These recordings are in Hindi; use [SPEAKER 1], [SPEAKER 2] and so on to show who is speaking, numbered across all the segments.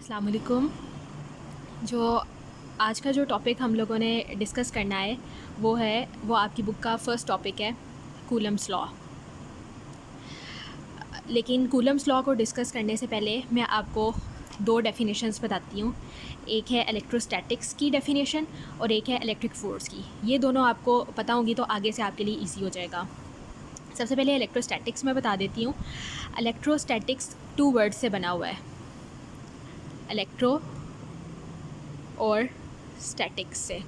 [SPEAKER 1] अस्सलाम वालेकुम। जो आज का जो टॉपिक हम लोगों ने डिस्कस करना है वो आपकी बुक का फ़र्स्ट टॉपिक है, कूलम्स लॉ। लेकिन कूलम्स लॉ को डिस्कस करने से पहले मैं आपको दो डेफिनेशंस बताती हूँ। एक है इलेक्ट्रोस्टैटिक्स की डेफिनेशन और एक है इलेक्ट्रिक फ़ोर्स की। ये दोनों आपको पता होंगी तो आगे से आपके लिए ईजी हो जाएगा। सबसे पहले इलेक्ट्रोस्टैटिक्स मैं बता देती हूँ। इलेक्ट्रोस्टैटिक्स 2 वर्ड्स से बना हुआ है, इलेक्ट्रो और स्टैटिक्स से।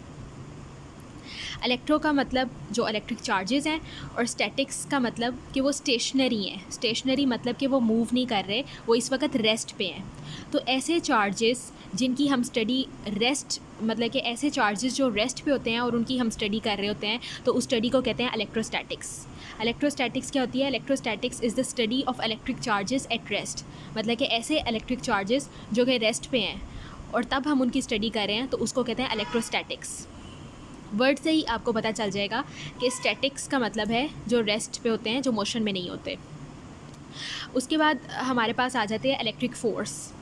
[SPEAKER 1] इलेक्ट्रो का मतलब जो इलेक्ट्रिक चार्जेस हैं और स्टैटिक्स का मतलब कि वो स्टेशनरी हैं। स्टेशनरी मतलब कि वो मूव नहीं कर रहे, वो इस वक्त रेस्ट पे हैं। तो ऐसे चार्जेस जिनकी हम स्टडी रेस्ट मतलब कि ऐसे चार्जेस जो रेस्ट पे होते हैं और उनकी हम स्टडी कर रहे होते हैं, तो उस स्टडी को कहते हैं इलेक्ट्रोस्टैटिक्स। इलेक्ट्रोस्टैटिक्स क्या होती है? Electrostatics is the study of electric charges at rest. मतलब कि ऐसे इलेक्ट्रिक चार्जेस जो कि रेस्ट पे हैं और तब हम उनकी स्टडी कर रहे हैं, तो उसको कहते हैं इलेक्ट्रोस्टैटिक्स। वर्ड से ही आपको पता चल जाएगा कि स्टैटिक्स का मतलब है जो रेस्ट पे होते हैं, जो मोशन में नहीं होते। उसके बाद हमारे पास आ जाते हैं इलेक्ट्रिक फ़ोर्स।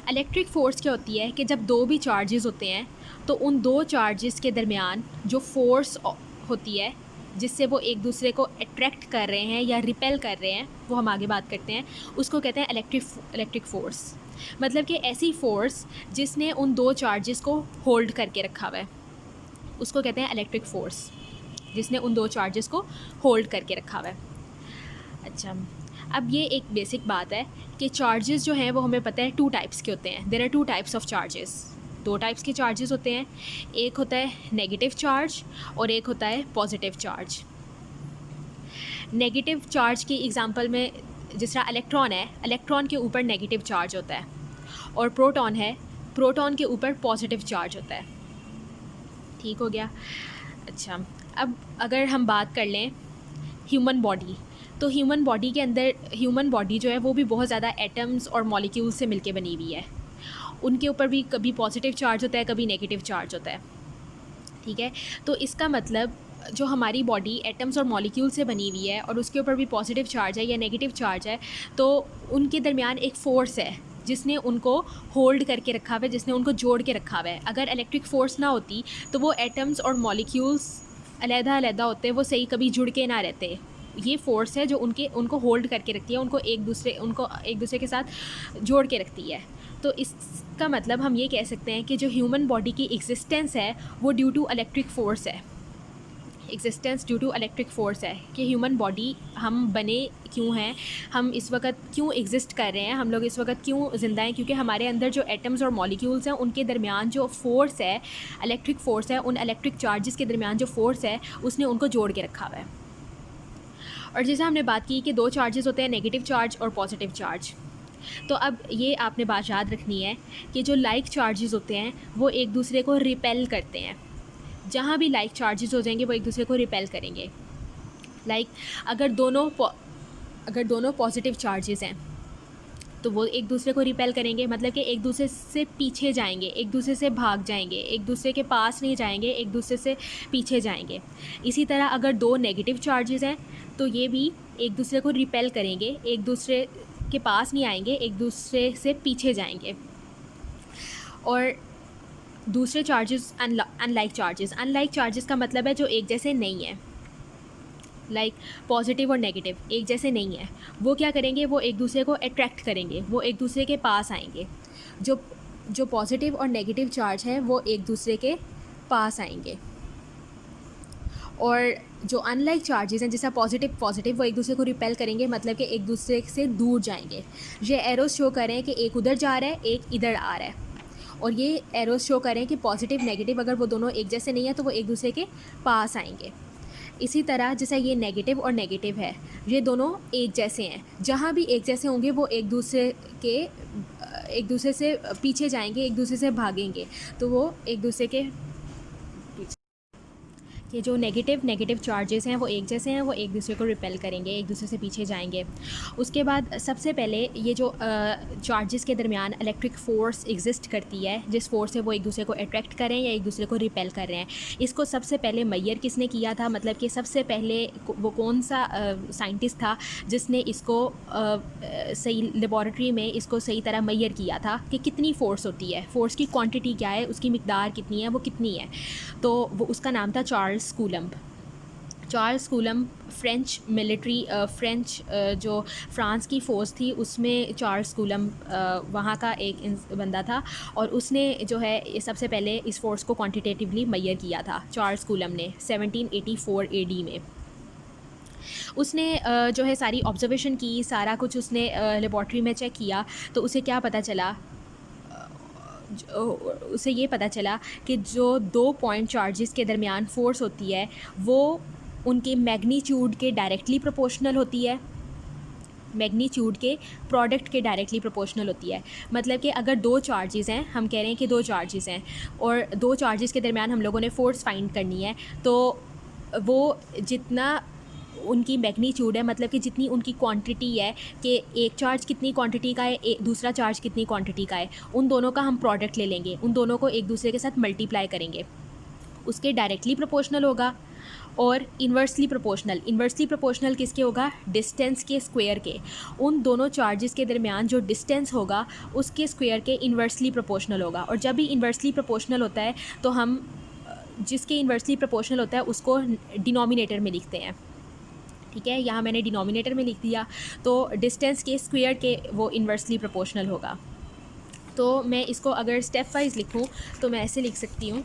[SPEAKER 1] इलेक्ट्रिक फ़ोर्स क्या होती है कि जब दो भी चार्जेस होते हैं तो उन दो चार्जेस के दरमियान जो फ़ोर्स होती है जिससे वो एक दूसरे को अट्रैक्ट कर रहे हैं या रिपेल कर रहे हैं, वो हम आगे बात करते हैं, उसको कहते हैं इलेक्ट्रिक फ़ोर्स। मतलब कि ऐसी फ़ोर्स जिसने उन दो चार्जेस को होल्ड करके रखा हुआ है, उसको कहते हैं इलेक्ट्रिक फ़ोर्स, जिसने उन दो चार्जेस को होल्ड करके रखा हुआ है। अच्छा, अब ये एक बेसिक बात है कि चार्जेस जो हैं वो हमें पता है 2 टाइप्स के होते हैं। There are 2 types of charges. 2 types के चार्जेस होते हैं। एक होता है नेगेटिव चार्ज और एक होता है पॉजिटिव चार्ज। नेगेटिव चार्ज की एग्जांपल में जिस तरह इलेक्ट्रॉन है, इलेक्ट्रॉन के ऊपर नेगेटिव चार्ज होता है, और प्रोटॉन है, प्रोटॉन के ऊपर पॉजिटिव चार्ज होता है। ठीक हो गया। अच्छा, अब अगर हम बात कर लें ह्यूमन बॉडी, तो ह्यूमन बॉडी के अंदर ह्यूमन बॉडी जो है वो भी बहुत ज़्यादा एटम्स और मॉलिक्यूल्स से मिलके बनी हुई है। उनके ऊपर भी कभी पॉजिटिव चार्ज होता है, कभी नेगेटिव चार्ज होता है। ठीक है, तो इसका मतलब जो हमारी बॉडी एटम्स और मॉलिक्यूल से बनी हुई है और उसके ऊपर भी पॉजिटिव चार्ज है या नेगेटिव चार्ज है, तो उनके दरमियान एक फ़ोर्स है जिसने उनको होल्ड करके रखा हुआ है, जिसने उनको जोड़ के रखा हुआ है। अगर इलेक्ट्रिक फ़ोर्स ना होती तो वो एटम्स और मॉलिक्यूल्स अलग-अलग होते, वो सही कभी जुड़ के ना रहते। ये फ़ोर्स है जो उनको होल्ड करके रखती है, उनको एक दूसरे के साथ जोड़ के रखती है। तो इसका मतलब हम ये कह सकते हैं कि जो ह्यूमन बॉडी की एग्जिस्टेंस है वो ड्यू टू इलेक्ट्रिक फ़ोर्स है। Existence due to electric force है कि ह्यूमन बॉडी हम बने क्यों हैं, हम इस वक्त क्यों एग्जिस्ट कर रहे हैं, हम लोग इस वक्त क्यों ज़िंदा हैं, क्योंकि हमारे अंदर जो एटम्स और मॉलिक्यूल्स हैं उनके दरमियान जो फ़ोर्स है, इलेक्ट्रिक फ़ोर्स है, उन इलेक्ट्रिक चार्जेस के दरमियान जो फ़ोर्स है उसने उनको जोड़ के रखा हुआ है। और जैसे हमने बात की कि 2 चार्जेस होते हैं, नेगेटिव चार्ज और पॉजिटिव चार्ज। तो अब ये आपने बात याद रखनी है कि जो लाइक चार्जेस होते हैं वो एक दूसरे को रिपेल करते हैं। जहाँ भी लाइक चार्जेस हो जाएंगे वो एक दूसरे को रिपेल करेंगे। लाइक अगर दोनों पॉजिटिव चार्जेस हैं तो वो एक दूसरे को रिपेल करेंगे, मतलब कि एक दूसरे से पीछे जाएंगे, एक दूसरे से भाग जाएंगे, एक दूसरे के पास नहीं जाएंगे, एक दूसरे से पीछे जाएंगे। इसी तरह अगर 2 नेगेटिव चार्जेस हैं तो ये भी एक दूसरे को रिपेल करेंगे, एक दूसरे के पास नहीं आएंगे, एक दूसरे से पीछे जाएंगे। और दूसरे चार्जेस अनलाइक चार्जेस का मतलब है जो एक जैसे नहीं है। लाइक पॉजिटिव और नेगेटिव एक जैसे नहीं है, वो क्या करेंगे, वो एक दूसरे को अट्रैक्ट करेंगे, वो एक दूसरे के पास आएंगे। जो पॉजिटिव और नेगेटिव चार्ज है वो एक दूसरे के पास आएंगे। और जो अनलाइक चार्जेस हैं, जैसा पॉजिटिव वो एक दूसरे को रिपेल करेंगे, मतलब कि एक दूसरे से दूर जाएंगे। ये एरोस शो करें कि एक उधर जा रहा है, एक इधर आ रहा है। और ये एरोस शो करें कि पॉजिटिव नेगेटिव अगर वो दोनों एक जैसे नहीं है तो वो एक दूसरे के पास आएंगे। इसी तरह जैसा ये नेगेटिव और नेगेटिव है, ये दोनों एक जैसे हैं। जहाँ भी एक जैसे होंगे वो एक दूसरे से पीछे जाएंगे, एक दूसरे से भागेंगे, तो वो एक दूसरे के कि जो नेगेटिव चार्जेस हैं वो एक जैसे हैं, वो एक दूसरे को रिपेल करेंगे, एक दूसरे से पीछे जाएंगे। उसके बाद सबसे पहले ये जो चार्जेस के दरमियान इलेक्ट्रिक फ़ोर्स एग्जिस्ट करती है, जिस फोर्स से वो एक दूसरे को अट्रैक्ट करें या एक दूसरे को रिपेल कर रहे हैं, इसको सबसे पहले मैयर किसने किया था, मतलब कि सबसे पहले वो कौन सा साइंटिस्ट था जिसने इसको सही लेबॉरेटरी में इसको सही तरह मैयर किया था कि कितनी फ़ोर्स होती है, फ़ोर्स की क्वांटिटी क्या है, उसकी मिकदार कितनी है, वो कितनी है। तो वो उसका नाम था Charles coulomb. Charles coulomb French military French जो फ्रांस की फ़ोर्स थी उसमें चार्ल्स कूलम्ब वहाँ का एक बंदा था, और उसने जो है सबसे पहले इस फोर्स को क्वांटिटेटिवली मैयर किया था। चार्ल्स कूलम्ब ने 1784 AD में उसने जो है सारी ऑब्जर्वेशन की, सारा कुछ उसने लेबॉर्ट्री में चेक किया। तो उसे क्या पता चला, उसे ये पता चला कि जो 2 पॉइंट चार्जेस के दरमियान फ़ोर्स होती है वो उनके मैग्नीट्यूड के डायरेक्टली प्रोपोर्शनल होती है, मैग्नीट्यूड के प्रोडक्ट के डायरेक्टली प्रोपोर्शनल होती है। मतलब कि अगर 2 चार्जेस हैं, हम कह रहे हैं कि 2 चार्जेस हैं और 2 चार्जेस के दरमियान हम लोगों ने फ़ोर्स फाइंड करनी है, तो वो जितना उनकी मैग्नीट्यूड है, मतलब कि जितनी उनकी क्वांटिटी है कि एक चार्ज कितनी क्वांटिटी का है, दूसरा चार्ज कितनी क्वांटिटी का है, उन दोनों का हम प्रोडक्ट ले लेंगे, उन दोनों को एक दूसरे के साथ मल्टीप्लाई करेंगे, उसके डायरेक्टली प्रोपोर्शनल होगा। और इन्वर्सली प्रोपोर्शनल किसके होगा, डिस्टेंस के स्क्वायर के। उन दोनों चार्जेस के दरमियान जो डिस्टेंस होगा उसके स्क्वायर के इन्वर्सली प्रोपोर्शनल होगा। और जब भी इन्वर्सली प्रोपोर्शनल होता है तो हम जिसके इन्वर्सली प्रोपोर्शनल होता है उसको डिनोमिनेटर में लिखते हैं। ठीक है, यहाँ मैंने डिनोमिनेटर में लिख दिया, तो डिस्टेंस के स्क्वायर के वो इन्वर्सली प्रोपोर्शनल होगा। तो मैं इसको अगर स्टेप वाइज लिखूँ तो मैं ऐसे लिख सकती हूँ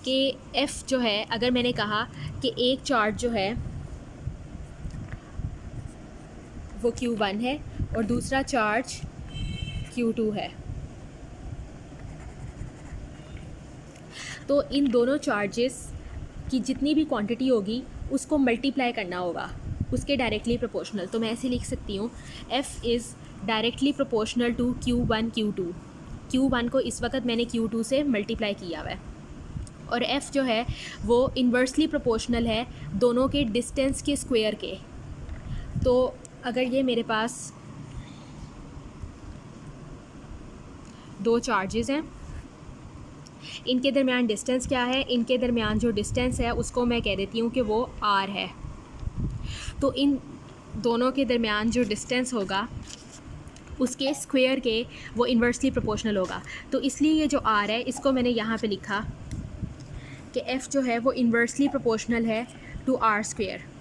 [SPEAKER 1] कि F जो है, अगर मैंने कहा कि एक चार्ज जो है वो Q1 है और दूसरा चार्ज Q2 है, तो इन दोनों चार्जेस की जितनी भी क्वांटिटी होगी उसको मल्टीप्लाई करना होगा उसके डायरेक्टली प्रोपोर्शनल। तो मैं ऐसे लिख सकती हूँ F is directly proportional to Q1 Q2। Q1 को इस वक्त मैंने Q2 से मल्टीप्लाई किया हुआ है, और F जो है वो इन्वर्सली प्रोपोर्शनल है दोनों के डिस्टेंस के स्क्वायर के। तो अगर ये मेरे पास 2 चार्जेस हैं, इनके दरमियान डिस्टेंस क्या है, इनके दरमियान जो डिस्टेंस है उसको मैं कह देती हूँ कि वो R है। तो इन दोनों के दरमियान जो डिस्टेंस होगा उसके स्क्वायर के वो इन्वर्सली प्रोपोर्शनल होगा। तो इसलिए ये जो R है इसको मैंने यहाँ पे लिखा कि F जो है वो इन्वर्सली प्रोपोर्शनल है to R square.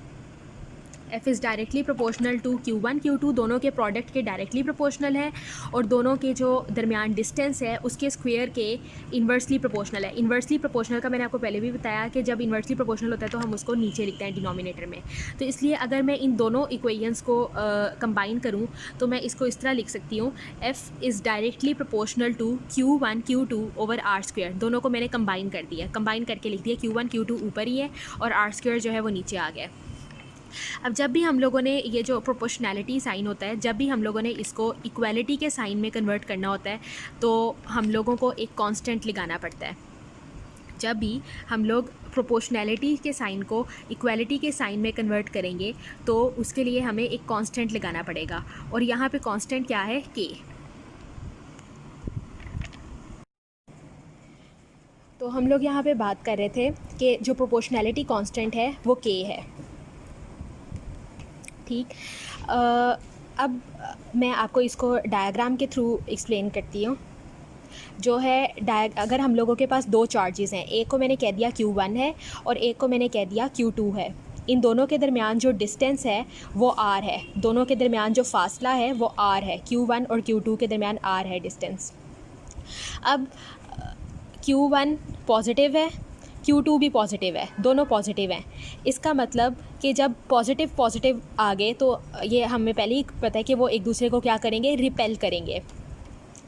[SPEAKER 1] F is directly proportional to Q1 Q2, दोनों के प्रोडक्ट के डायरेक्टली प्रोपोर्शनल है, और दोनों के जो दरमियान डिस्टेंस है उसके स्क्वायर के इन्वर्सली प्रोपोर्शनल है। इन्वर्सली प्रोपोर्शनल का मैंने आपको पहले भी बताया कि जब इन्वर्सली प्रोपोर्शनल होता है तो हम उसको नीचे लिखते हैं डिनोमिनेटर में। तो इसलिए अगर मैं इन दोनों इक्वेशंस को कंबाइन करूँ तो मैं इसको इस तरह लिख सकती हूँ, F is directly proportional to Q1 Q2 over R square. दोनों को मैंने कंबाइन कर दिया, कंबाइन करके लिख दिया Q1 Q2 ऊपर ही है और R स्क्वायर जो है वो नीचे आ गया। अब जब भी हम लोगों ने ये जो प्रोपोर्शनैलिटी साइन होता है, जब भी हम लोगों ने इसको इक्वालिटी के साइन में कन्वर्ट करना होता है तो हम लोगों को एक कांस्टेंट लगाना पड़ता है। जब भी हम लोग प्रोपोर्शनैलिटी के साइन को इक्वालिटी के साइन में कन्वर्ट करेंगे तो उसके लिए हमें एक कांस्टेंट लगाना पड़ेगा, और यहाँ पे कांस्टेंट क्या है, K। तो हम लोग यहाँ पे बात कर रहे थे कि जो प्रोपोर्शनैलिटी कांस्टेंट है वो K है। ठीक, अब मैं आपको इसको डायग्राम के थ्रू एक्सप्लेन करती हूँ। जो है अगर हम लोगों के पास 2 चार्जेस हैं, एक को मैंने कह दिया Q1 है और एक को मैंने कह दिया Q2 है, इन दोनों के दरमियान जो डिस्टेंस है वो R है, दोनों के दरमियान जो फासला है वो R है, Q1 और Q2 के दरमियान R है डिस्टेंस। अब Q1 पॉजिटिव है, Q2 भी पॉजिटिव है, दोनों पॉजिटिव हैं। इसका मतलब कि जब पॉजिटिव आ गए तो ये हमें पहले ही पता है कि वो एक दूसरे को क्या करेंगे, रिपेल करेंगे।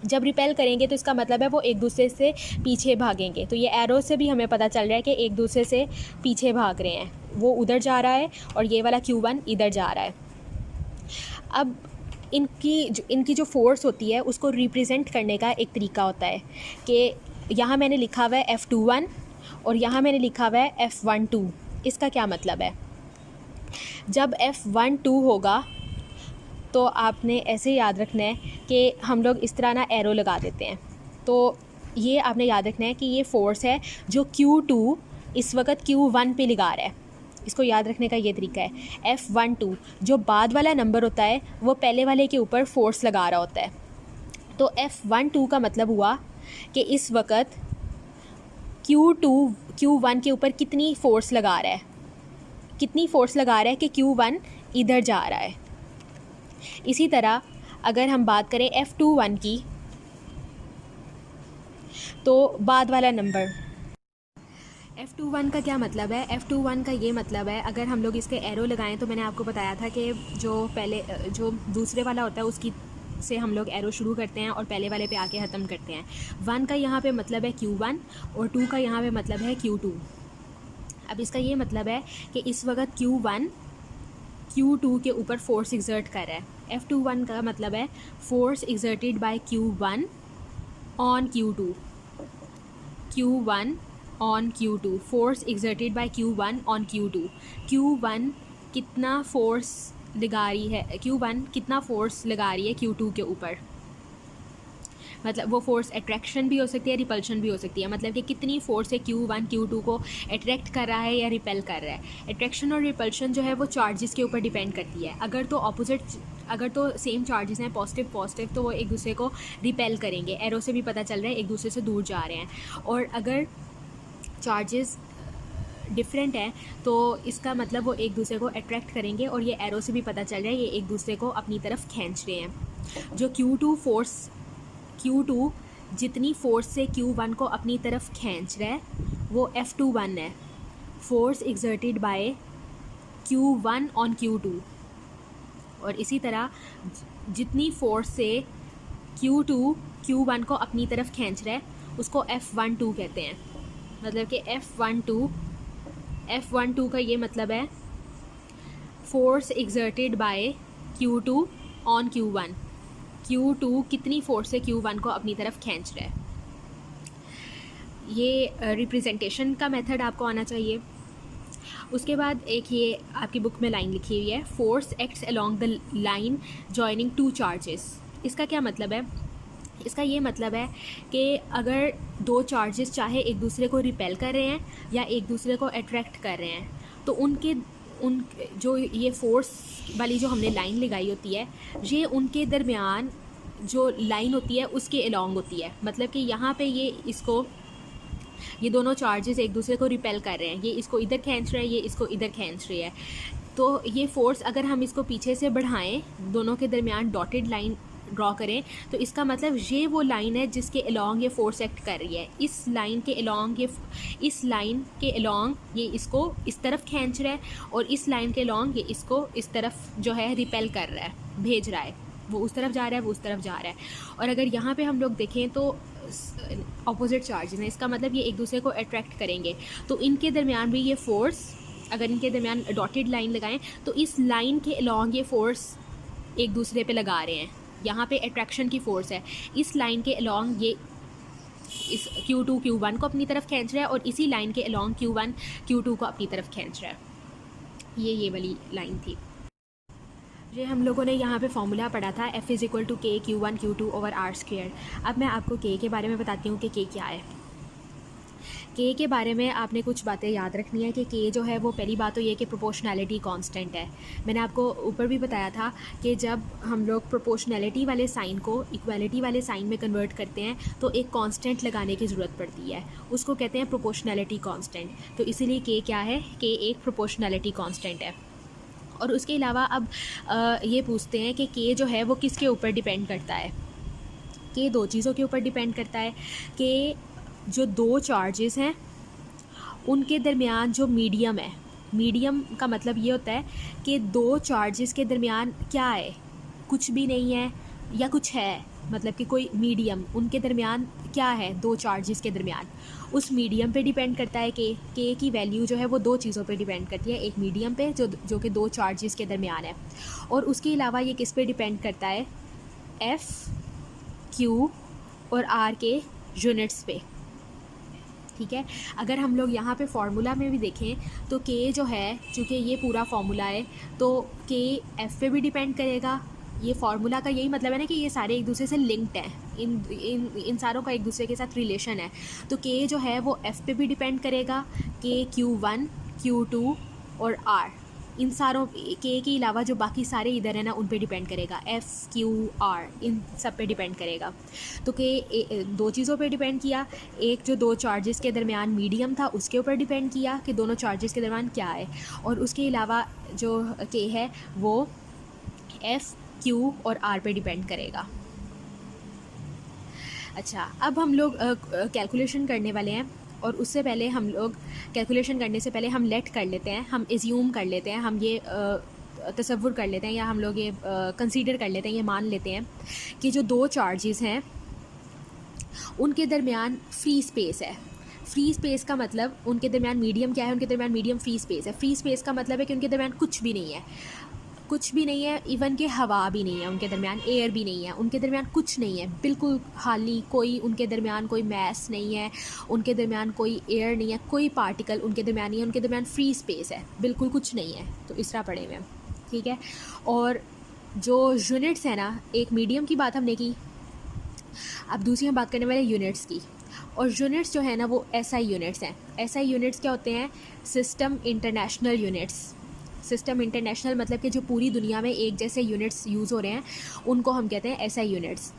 [SPEAKER 1] जब रिपेल करेंगे तो इसका मतलब है वो एक दूसरे से पीछे भागेंगे। तो ये एरो से भी हमें पता चल रहा है कि एक दूसरे से पीछे भाग रहे हैं, वो उधर जा रहा है और ये वाला Q1 इधर जा रहा है। अब इनकी जो फोर्स होती है उसको रिप्रेजेंट करने का एक तरीका होता है कि यहाँ मैंने लिखा हुआ है F21 और यहाँ मैंने लिखा हुआ है F12। इसका क्या मतलब है? जब F12 होगा तो आपने ऐसे याद रखना है कि हम लोग इस तरह ना एरो लगा देते हैं। तो ये आपने याद रखना है कि ये फ़ोर्स है जो Q2 इस वक्त Q1 पे लगा रहा है। इसको याद रखने का ये तरीका है। F12 जो बाद वाला नंबर होता है वो पहले वाले के ऊपर फ़ोर्स लगा रहा होता है। तो F12 का मतलब हुआ कि इस वक्त Q2 Q1 के ऊपर कितनी फ़ोर्स लगा रहा है, कितनी फ़ोर्स लगा रहा है कि Q1 इधर जा रहा है। इसी तरह अगर हम बात करें F21 की, तो बाद वाला नंबर F21 का क्या मतलब है? F21 का ये मतलब है, अगर हम लोग इसके एरो लगाएं तो मैंने आपको बताया था कि जो दूसरे वाला होता है उसकी से हम लोग एरो शुरू करते हैं और पहले वाले पे आके ख़त्म करते हैं। 1 का यहाँ पे मतलब है Q1 और 2 का यहाँ पे मतलब है Q2। अब इसका ये मतलब है कि इस वक्त Q1 Q2 के ऊपर फोर्स एक्सर्ट कर रहा है। F21 का मतलब है force exerted by Q1 on Q2, Q1 on Q2, force exerted by Q1 on Q2। Q1 कितना फोर्स लगा रही है, Q1 कितना फोर्स लगा रही है Q2 के ऊपर, मतलब वो फोर्स अट्रैक्शन भी हो सकती है, रिपल्शन भी हो सकती है। मतलब कि कितनी फोर्स है Q1 Q2 को अट्रैक्ट कर रहा है या रिपेल कर रहा है। अट्रैक्शन और रिपल्शन जो है वो चार्जेस के ऊपर डिपेंड करती है। अगर तो सेम चार्जेस हैं पॉजिटिव पॉजिटिव, तो वो एक दूसरे को रिपेल करेंगे। एरो से भी पता चल रहा है एक दूसरे से दूर जा रहे हैं। और अगर चार्जेस डिफरेंट है तो इसका मतलब वो एक दूसरे को अट्रैक्ट करेंगे, और ये एरो से भी पता चल रहा है ये एक दूसरे को अपनी तरफ खींच रहे हैं। जो Q2 जितनी फोर्स से Q1 को अपनी तरफ खींच रहा है वो F21 है, force exerted by Q1 on Q2। और इसी तरह जितनी फोर्स से Q2 Q1 को अपनी तरफ खींच रहा है उसको F12 कहते हैं। मतलब कि F12 का ये मतलब है force exerted by Q2 on Q1। Q2 कितनी फोर्स से Q1 को अपनी तरफ खींच रहा है। ये रिप्रेजेंटेशन का मेथड आपको आना चाहिए। उसके बाद एक ये आपकी बुक में लाइन लिखी हुई है, force acts along the line joining two charges. इसका क्या मतलब है? इसका ये मतलब है कि अगर दो चार्जेस चाहे एक दूसरे को रिपेल कर रहे हैं या एक दूसरे को अट्रैक्ट कर रहे हैं, तो उन जो ये फोर्स वाली जो हमने लाइन लगाई होती है, ये उनके दरमियान जो लाइन होती है उसके अलोंग होती है। मतलब कि यहाँ पे ये दोनों चार्जेस एक दूसरे को रिपेल कर रहे हैं, ये इसको इधर खींच रहा है, ये इसको इधर खींच रही है। तो ये फोर्स अगर हम इसको पीछे से बढ़ाएं, दोनों के दरमियान डॉटेड लाइन ड्रॉ करें, तो इसका मतलब ये वो लाइन है जिसके अलोंग ये फोर्स एक्ट कर रही है। इस लाइन के अलोंग ये इसको इस तरफ खींच रहा है, और इस लाइन के अलोंग ये इसको इस तरफ जो है रिपेल कर रहा है, भेज रहा है। वो उस तरफ जा रहा है, वो उस तरफ जा रहा है। और अगर यहाँ पे हम लोग देखें तो ऑपोजिट चार्जेस हैं, इसका मतलब ये एक दूसरे को अट्रैक्ट करेंगे। तो इनके दरमियान भी ये फोर्स, अगर इनके दरमियान डॉटेड लाइन लगाएं तो इस लाइन के अलोंग ये फोर्स एक दूसरे पे लगा रहे हैं। यहाँ पे अट्रैक्शन की फोर्स है, इस लाइन के अलोंग ये इस Q2 Q1 को अपनी तरफ खींच रहा है, और इसी लाइन के अलोंग Q1 Q2 को अपनी तरफ खींच रहा है। ये वाली लाइन थी। ये हम लोगों ने यहाँ पे फॉर्मूला पढ़ा था, F = K Q1 Q2 over R²। अब मैं आपको K के बारे में बताती हूँ कि K क्या है। K के बारे में आपने कुछ बातें याद रखनी है कि K जो है वो, पहली बात तो ये कि प्रोपोर्शनैलिटी कांस्टेंट है। मैंने आपको ऊपर भी बताया था कि जब हम लोग प्रोपोर्शनैलिटी वाले साइन को इक्वालिटी वाले साइन में कन्वर्ट करते हैं तो एक कांस्टेंट लगाने की ज़रूरत पड़ती है, उसको कहते हैं प्रोपोर्शनैलिटी कांस्टेंट। तो इसीलिए K क्या है? K एक प्रोपोर्शनैलिटी कांस्टेंट है। और उसके अलावा अब ये पूछते हैं कि K जो है वो किसके ऊपर डिपेंड करता है। K दो चीज़ों के ऊपर डिपेंड करता है कि जो दो चार्जेस हैं उनके दरमियान जो मीडियम है, मीडियम का मतलब ये होता है कि दो चार्जेस के दरमियान क्या है, कुछ भी नहीं है या कुछ है, मतलब कि कोई मीडियम उनके दरमियान क्या है, दो चार्जेस के दरमियान, उस मीडियम पे डिपेंड करता है। K की वैल्यू जो है वो दो चीज़ों पे डिपेंड करती है, एक मीडियम पे जो कि दो चार्जेस के दरमियान है, और उसके अलावा ये किस पे डिपेंड करता है? F, Q और R के यूनिट्स पे। ठीक है। अगर हम लोग यहाँ पे फार्मूला में भी देखें तो के जो है, चूँकि ये पूरा फार्मूला है तो के एफ़ पे भी डिपेंड करेगा। ये फार्मूला का यही मतलब है ना कि ये सारे एक दूसरे से लिंक्ड हैं, इन सारों का एक दूसरे के साथ रिलेशन है। तो के जो है वो एफ़ पे भी डिपेंड करेगा, के Q1 Q2 और R, इन सारों के अलावा जो बाकी सारे इधर है ना उन पे डिपेंड करेगा, एफ़ क्यू आर इन सब पे डिपेंड करेगा। तो के दो चीज़ों पे डिपेंड किया, एक जो दो चार्जेस के दरमियान मीडियम था उसके ऊपर डिपेंड किया कि दोनों चार्जेस के दरमियान क्या है, और उसके अलावा जो के है वो एफ़ क्यू और आर पे डिपेंड करेगा। अच्छा, अब हम लोग कैलकुलेशन करने वाले हैं, और उससे पहले हम लोग कैलकुलेशन करने से पहले हम लेट कर लेते हैं, हम एज्यूम कर लेते हैं, हम ये तसव्वुर कर लेते हैं, या हम लोग ये कंसीडर कर लेते हैं, ये मान लेते हैं कि जो दो चार्जेस हैं उनके दरमियान फ्री स्पेस है। फ्री स्पेस का मतलब उनके दरमियान मीडियम क्या है, उनके दरमियान मीडियम फ्री स्पेस है। फ्री स्पेस का मतलब है कि उनके दरमियान कुछ भी नहीं है, कुछ भी नहीं है, इवन के हवा भी नहीं है उनके दरमियान, एयर भी नहीं है उनके दरमियान, कुछ नहीं है, बिल्कुल खाली, कोई उनके दरमियान कोई मैस नहीं है, उनके दरमियान कोई एयर नहीं है, कोई पार्टिकल उनके दरमियान नहीं है, उनके दरमियान फ्री स्पेस है, बिल्कुल कुछ नहीं है। तो इस तरह पढ़े हुए हैं, ठीक है। और जो यूनिट्स है ना, एक मीडियम की बात हमने की, अब दूसरी हम बात करने वाले यूनिट्स की। और यूनिट्स जो है ना वो एसआई यूनिट्स हैं। एसआई यूनिट्स क्या होते हैं? System international units. System international मतलब कि जो पूरी दुनिया में एक जैसे यूनिट्स यूज़ हो रहे हैं उनको हम कहते हैं एसआई यूनिट्स।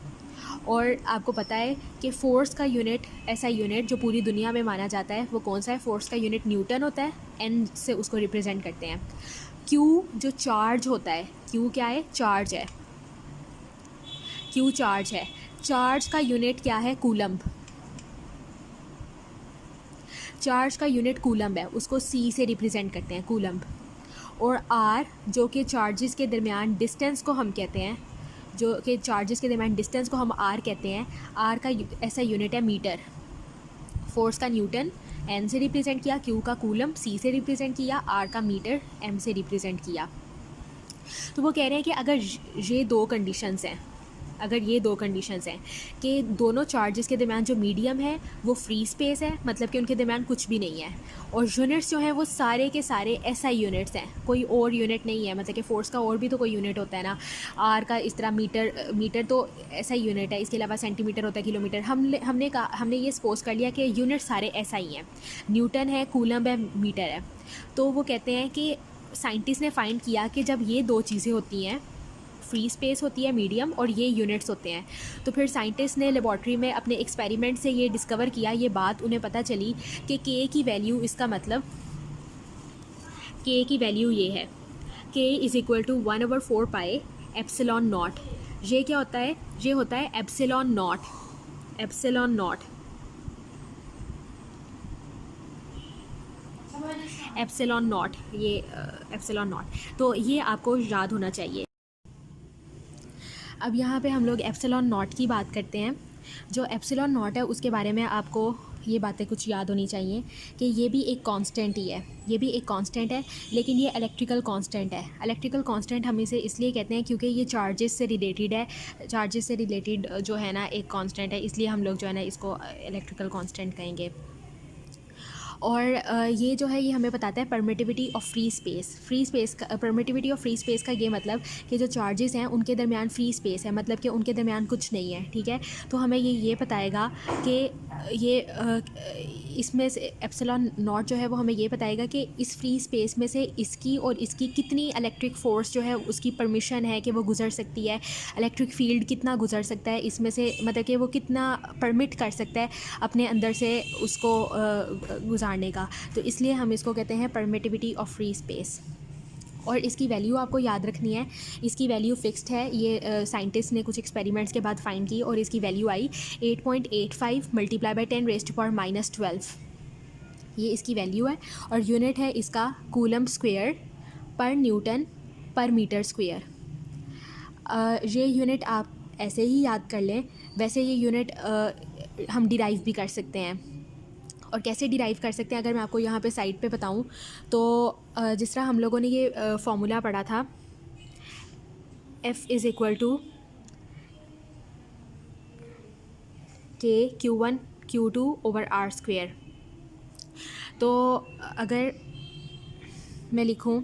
[SPEAKER 1] और आपको पता है कि फ़ोर्स का यूनिट, ऐसा यूनिट जो पूरी दुनिया में माना जाता है, वो कौन सा है? फ़ोर्स का यूनिट न्यूटन होता है, एन से उसको रिप्रेजेंट करते हैं। क्यू जो चार्ज होता है, क्यू क्या है? चार्ज है, क्यू चार्ज है। चार्ज का यूनिट क्या है? कूलम्ब। चार्ज का यूनिट कूलम्ब है, उसको सी से रिप्रेजेंट करते हैं, कूलम्ब। और आर जो कि चार्जेस के दरमियान डिस्टेंस को हम कहते हैं, जो कि चार्जेस के दरमियान डिस्टेंस को हम आर कहते हैं। आर का ऐसा यूनिट है मीटर। फोर्स का न्यूटन एन से रिप्रेजेंट किया, क्यू का कूलम सी से रिप्रेजेंट किया, आर का मीटर एम से रिप्रेजेंट किया। तो वो कह रहे हैं कि अगर ये दो कंडीशंस हैं, अगर ये दो कंडीशंस हैं कि दोनों चार्जेस के दरमियान जो मीडियम है वो फ्री स्पेस है, मतलब कि उनके दरमियान कुछ भी नहीं है, और यूनिट्स जो हैं वो सारे के सारे एसआई यूनिट्स हैं, कोई और यूनिट नहीं है। मतलब कि फोर्स का और भी तो कोई यूनिट होता है ना, आर का इस तरह मीटर तो एसआई यूनिट है, इसके अलावा सेंटीमीटर होता है, किलोमीटर। हमने ये सपोज कर लिया कि यूनिट सारे एसआई हैं, न्यूटन है, कूलम्ब है, मीटर है। तो वो कहते हैं कि साइंटिस्ट ने फाइंड किया कि जब ये दो चीज़ें होती हैं, फ्री स्पेस होती है मीडियम, और ये यूनिट्स होते हैं, तो फिर साइंटिस्ट ने लेबॉर्ट्री में अपने एक्सपेरिमेंट से ये डिस्कवर किया, ये बात उन्हें पता चली कि के की वैल्यू, इसका मतलब के की वैल्यू ये है, K is equal to 1/4 pi epsilon naught. ये क्या होता है? ये होता है epsilon naught, epsilon naught, epsilon naught, ये एप्सिलॉन नॉट। तो ये आपको याद होना चाहिए। अब यहाँ पे हम लोग एप्सिलॉन नॉट की बात करते हैं। जो एप्सिलॉन नॉट है उसके बारे में आपको ये बातें कुछ याद होनी चाहिए कि ये भी एक कांस्टेंट ही है, ये भी एक कांस्टेंट है, लेकिन ये इलेक्ट्रिकल कांस्टेंट है। इलेक्ट्रिकल कांस्टेंट हम इसे इसलिए कहते हैं क्योंकि ये चार्जेस से रिलेटेड है, चार्जेस से रिलेटेड जो है ना एक कांस्टेंट है, इसलिए हम लोग जो है ना इसको इलेक्ट्रिकल कांस्टेंट कहेंगे। और ये जो है ये हमें बताता है permittivity of free space. Free space का परमिटिविटी ऑफ फ्री स्पेस का ये मतलब कि जो चार्जेस हैं उनके दरमियान फ्री स्पेस है, मतलब कि उनके दरमियान कुछ नहीं है, ठीक है। तो हमें ये बताएगा कि ये इसमें से एप्सिलॉन नॉट जो है वो हमें ये बताएगा कि इस फ्री स्पेस में से इसकी और इसकी कितनी इलेक्ट्रिक फ़ोर्स जो है उसकी परमिशन है कि वो गुजर सकती है, इलेक्ट्रिक फील्ड कितना गुजर सकता है इसमें से, मतलब कि वो कितना परमिट कर सकता है अपने अंदर से उसको गुजारने का। तो इसलिए हम इसको कहते हैं परमिटिविटी ऑफ फ्री स्पेस। और इसकी वैल्यू आपको याद रखनी है, इसकी वैल्यू फिक्स्ड है, ये साइंटिस्ट ने कुछ एक्सपेरिमेंट्स के बाद फाइंड की, और इसकी वैल्यू आई 8.85 मल्टीप्लाई बाई 10⁻⁻12। ये इसकी वैल्यू है, और यूनिट है इसका कूलम्ब स्क्वायर पर न्यूटन पर मीटर स्क्वायर। ये यूनिट आप ऐसे ही याद कर लें। वैसे ये यूनिट हम डिराइव भी कर सकते हैं, और कैसे डिराइव कर सकते हैं अगर मैं आपको यहाँ पे साइड पे बताऊँ तो जिस तरह हम लोगों ने ये फॉर्मूला पढ़ा था, F इज़ इक्वल टू के Q1 Q2 over R square. तो अगर मैं लिखूँ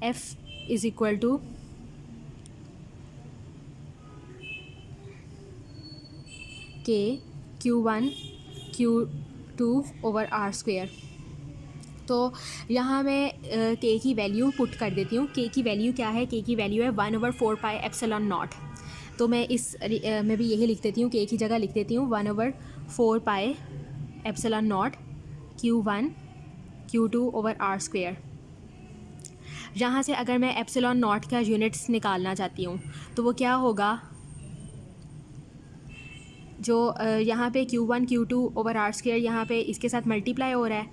[SPEAKER 1] f इज़ इक्वल टू के Q1 Q2 over R square, तो यहाँ मैं के की वैल्यू पुट कर देती हूँ। के की वैल्यू क्या है? के की वैल्यू है 1/4 एप्सिलॉन नॉट। तो मैं मैं भी यही लिख देती हूँ, के की जगह लिख देती हूँ 1/4 epsilon naught Q1 Q2 over R square. यहाँ से अगर मैं एप्सिलॉन नॉट का यूनिट्स निकालना चाहती हूँ तो वो क्या होगा? जो यहाँ पे Q1 Q2 over R square यहाँ पे इसके साथ मल्टीप्लाई हो रहा है,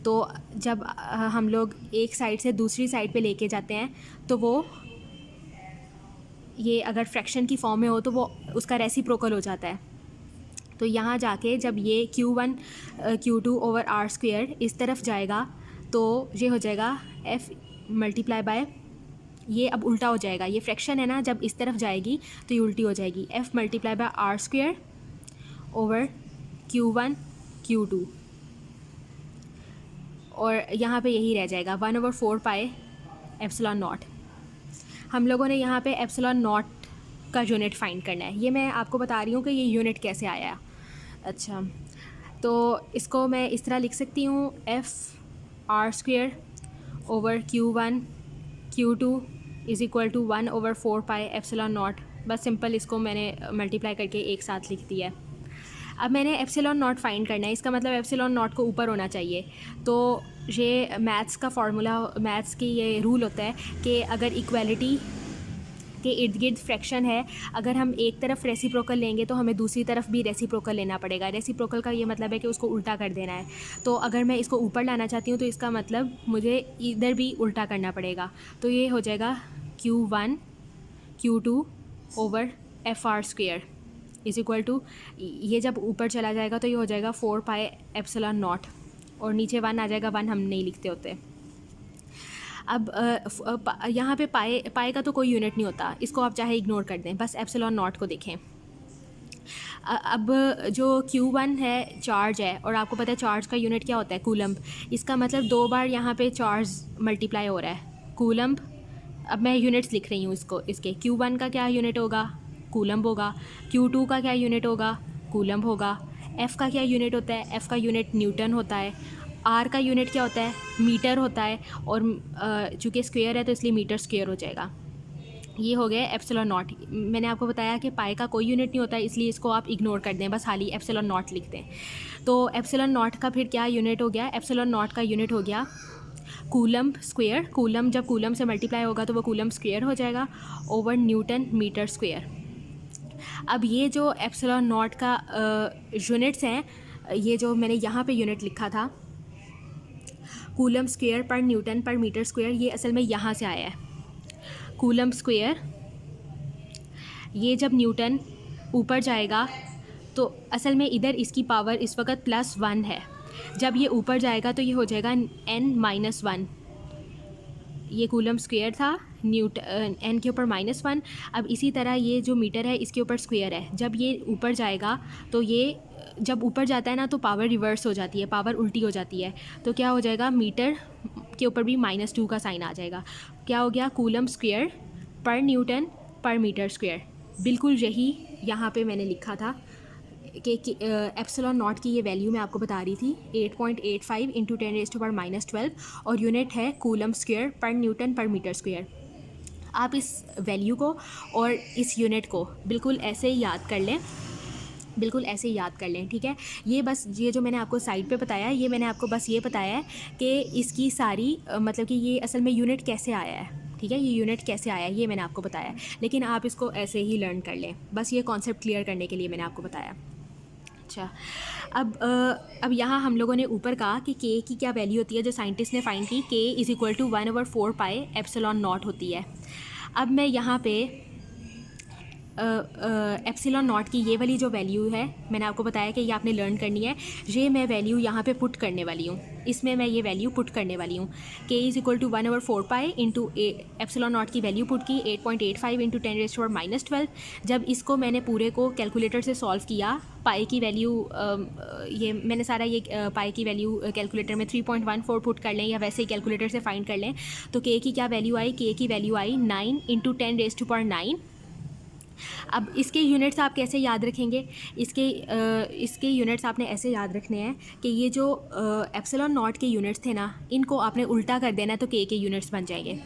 [SPEAKER 1] तो जब हम लोग एक साइड से दूसरी साइड पे लेके जाते हैं तो वो ये अगर फ्रैक्शन की फॉर्म में हो तो वो उसका रेसिप्रोकल हो जाता है। तो यहाँ जाके जब ये Q1 Q2 over R square इस तरफ जाएगा तो ये हो जाएगा F मल्टीप्लाई बाय, ये अब उल्टा हो जाएगा, ये फ्रैक्शन है ना, जब इस तरफ जाएगी तो ये उल्टी हो जाएगी, F multiply by R square over Q1 Q2, और यहाँ पे यही रह जाएगा 1/4 एप्सिलॉन नॉट। हम लोगों ने यहाँ पे एप्सिलॉन नॉट का यूनिट फाइंड करना है। ये मैं आपको बता रही हूँ कि ये यूनिट कैसे आया। अच्छा, तो इसको मैं इस तरह लिख सकती हूँ F R square over Q1 Q2 is equal to 1/4 epsilon naught. बस सिंपल इसको मैंने मल्टीप्लाई करके एक साथ लिख दिया है। अब मैंने एप्सिलॉन नॉट फाइंड करना है, इसका मतलब एप्सिलॉन नॉट को ऊपर होना चाहिए। तो ये मैथ्स का फार्मूला, मैथ्स की ये रूल होता है कि अगर इक्वालिटी के इर्द गिर्द फ्रैक्शन है, अगर हम एक तरफ रेसिप्रोकल लेंगे तो हमें दूसरी तरफ भी रेसिप्रोकल लेना पड़ेगा। रेसिप्रोकल का ये मतलब है कि उसको उल्टा कर देना है। तो अगर मैं इसको ऊपर लाना चाहती हूँ तो इसका मतलब मुझे इधर भी उल्टा करना पड़ेगा। तो ये हो जाएगा Q1 Q2 over F R square is equal to, ये जब ऊपर चला जाएगा तो ये हो जाएगा 4 एप्सिलॉन नॉट, और नीचे 1 आ जाएगा, 1 हम नहीं लिखते होते। अब यहाँ पे पाए का तो कोई यूनिट नहीं होता, इसको आप चाहे इग्नोर कर दें, बस एप्सिलॉन नॉट को देखें। अब जो Q1 है चार्ज है, और आपको पता है चार्ज का यूनिट क्या होता है? कूलम्ब। इसका मतलब 2 बार यहाँ पे चार्ज मल्टीप्लाई हो रहा है, कूलम्ब। अब मैं यूनिट्स लिख रही हूँ इसके Q1 का क्या यूनिट होगा? कूलम्ब होगा। Q2 का क्या यूनिट होगा? कूलम्ब होगा। F का क्या यूनिट होता है? F का यूनिट न्यूटन होता है। R का यूनिट क्या होता है? मीटर होता है, और चूँकि स्क्वायर है तो इसलिए मीटर स्क्वायर हो जाएगा। ये हो गया एप्सिलॉन नॉट। मैंने आपको बताया कि पाई का कोई यूनिट नहीं होता, इसलिए इसको आप इग्नोर कर दें, बस खाली एप्सिलॉन नॉट लिख दें। तो एप्सिलॉन नॉट का फिर क्या यूनिट हो गया? एप्सिलॉन नॉट का यूनिट हो गया कूलम्ब स्क्वायर। कूलम्ब जब कूलम्ब से मल्टीप्लाई होगा तो वो कूलम्ब स्क्वायर हो जाएगा, ओवर न्यूटन मीटर स्क्वायर। अब ये जो एप्सिलॉन नॉट का यूनिट्स हैं, ये जो मैंने यहाँ पे यूनिट लिखा था कूलम्ब स्क्वायर पर न्यूटन पर मीटर स्क्वायर, ये असल में यहाँ से आया है। कूलम्ब स्क्वायर, ये जब न्यूटन ऊपर जाएगा तो असल में इधर इसकी पावर इस वक्त +1 है, जब ये ऊपर जाएगा तो ये हो जाएगा n-1। ये कूलम्ब स्क्वायर था, n के ऊपर -1। अब इसी तरह ये जो मीटर है इसके ऊपर स्क्वायर है, जब ये ऊपर जाएगा तो ये जब ऊपर जाता है ना तो पावर रिवर्स हो जाती है, पावर उल्टी हो जाती है। तो क्या हो जाएगा? मीटर के ऊपर भी -2 का साइन आ जाएगा। क्या हो गया? कूलम्ब स्क्वायर पर न्यूटन पर मीटर स्क्वायर। बिल्कुल यही यहाँ पे मैंने लिखा था कि एप्सिलॉन नॉट की ये वैल्यू मैं आपको बता रही थी 8.85 × 10⁻⁻12, और यूनिट है कूलम्ब स्क्वायर पर न्यूटन पर मीटर स्क्वायर। आप इस वैल्यू को और इस यूनिट को बिल्कुल ऐसे ही याद कर लें, बिल्कुल ऐसे ही याद कर लें, ठीक है। ये बस ये जो मैंने आपको साइड पे बताया है, ये मैंने आपको बस ये बताया है कि इसकी सारी मतलब कि ये असल में यूनिट कैसे आया है, ठीक है। ये यूनिट कैसे आया है ये मैंने आपको बताया, लेकिन आप इसको ऐसे ही लर्न कर लें, बस ये कॉन्सेप्ट क्लियर करने के लिए मैंने आपको बताया। अच्छा, अब यहाँ हम लोगों ने ऊपर कहा कि के की क्या वैल्यू होती है, जो साइंटिस्ट ने फाइंड की, K is equal to 1/4 epsilon naught होती है। अब मैं यहाँ पे एप्सिलॉन नॉट की ये वाली जो वैल्यू है, मैंने आपको बताया कि ये आपने लर्न करनी है, ये मैं वैल्यू यहाँ पे पुट करने वाली हूँ, इसमें मैं ये वैल्यू पुट करने वाली हूँ। k = 1/4 इंटू एप्सिलॉन नॉट की वैल्यू पुट की 8.85 इंटू 10⁻⁻12। जब इसको मैंने पूरे को कैलकुलेटर से सॉल्व किया, पाई की वैल्यू ये मैंने सारा ये पाई की वैल्यू कैलकुलेटर में 3.14 पुट कर लें या वैसे ही कैलकुलेटर से फाइंड कर लें, तो k की क्या वैल्यू आई, k की वैल्यू आई 9 इंटू 10⁻9। अब इसके यूनिट्स आप कैसे याद रखेंगे, इसके यूनिट्स आपने ऐसे याद रखने हैं कि ये जो एप्सिलॉन नॉट के यूनिट्स थे ना, इनको आपने उल्टा कर देना है तो k के यूनिट्स बन जाएंगे।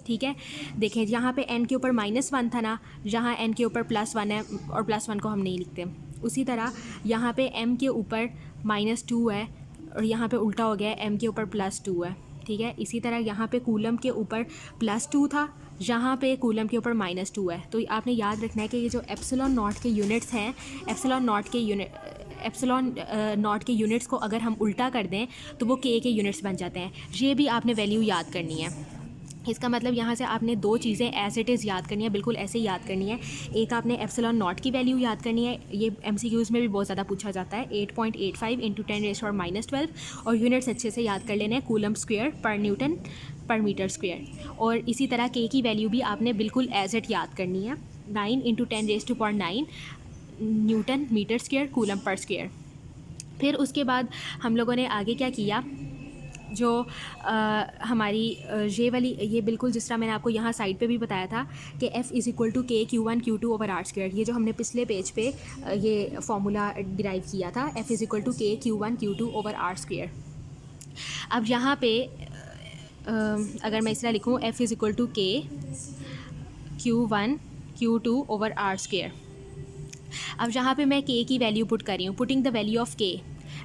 [SPEAKER 1] ठीक है, देखें यहाँ पे n के ऊपर -1 था ना, जहाँ n के ऊपर +1 है और +1 को हम नहीं लिखते। उसी तरह यहाँ पे m के ऊपर -2 है और यहाँ पे उल्टा हो गया है, m के ऊपर +2 है। ठीक है, इसी तरह यहाँ पे कूलम के ऊपर +2 था, जहाँ पे कूलम के ऊपर -2 है। तो आपने याद रखना है कि ये जो एप्सिलॉन नॉट के यूनिट्स हैं, एप्सिलॉन नॉट के यूनिट्स को अगर हम उल्टा कर दें तो वो k के यूनिट्स बन जाते हैं। ये भी आपने वैल्यू याद करनी है। इसका मतलब यहाँ से आपने दो चीज़ें एज इट इज़ याद करनी है, बिल्कुल ऐसे ही याद करनी है। एक आपने एप्सिलॉन नॉट की वैल्यू याद करनी है, ये MCQs में भी बहुत ज़्यादा पूछा जाता है, 8.85 इंटू 10⁻⁻12, और यूनिट्स अच्छे से याद कर लेने हैं, कूलम स्क्वायर पर न्यूटन पर मीटर स्क्वायर। और इसी तरह k की वैल्यू भी आपने बिल्कुल एज इट याद करनी है, 9 into 10⁻9 newton metre square coulomb per square. फिर उसके बाद हम लोगों ने आगे क्या किया, जो हमारी ये वाली, ये बिल्कुल जिस तरह मैंने आपको यहाँ साइड पे भी बताया था कि F = k Q1 Q2/r², ये जो हमने पिछले पेज पे ये फार्मूला डिराइव किया था, F = k Q1 Q2/r²। अब यहाँ पे अगर मैं इस तरह लिखूँ, F = k Q1 Q2/r²। अब यहाँ पे मैं k की वैल्यू पुट कर रही हूँ, putting the value of k,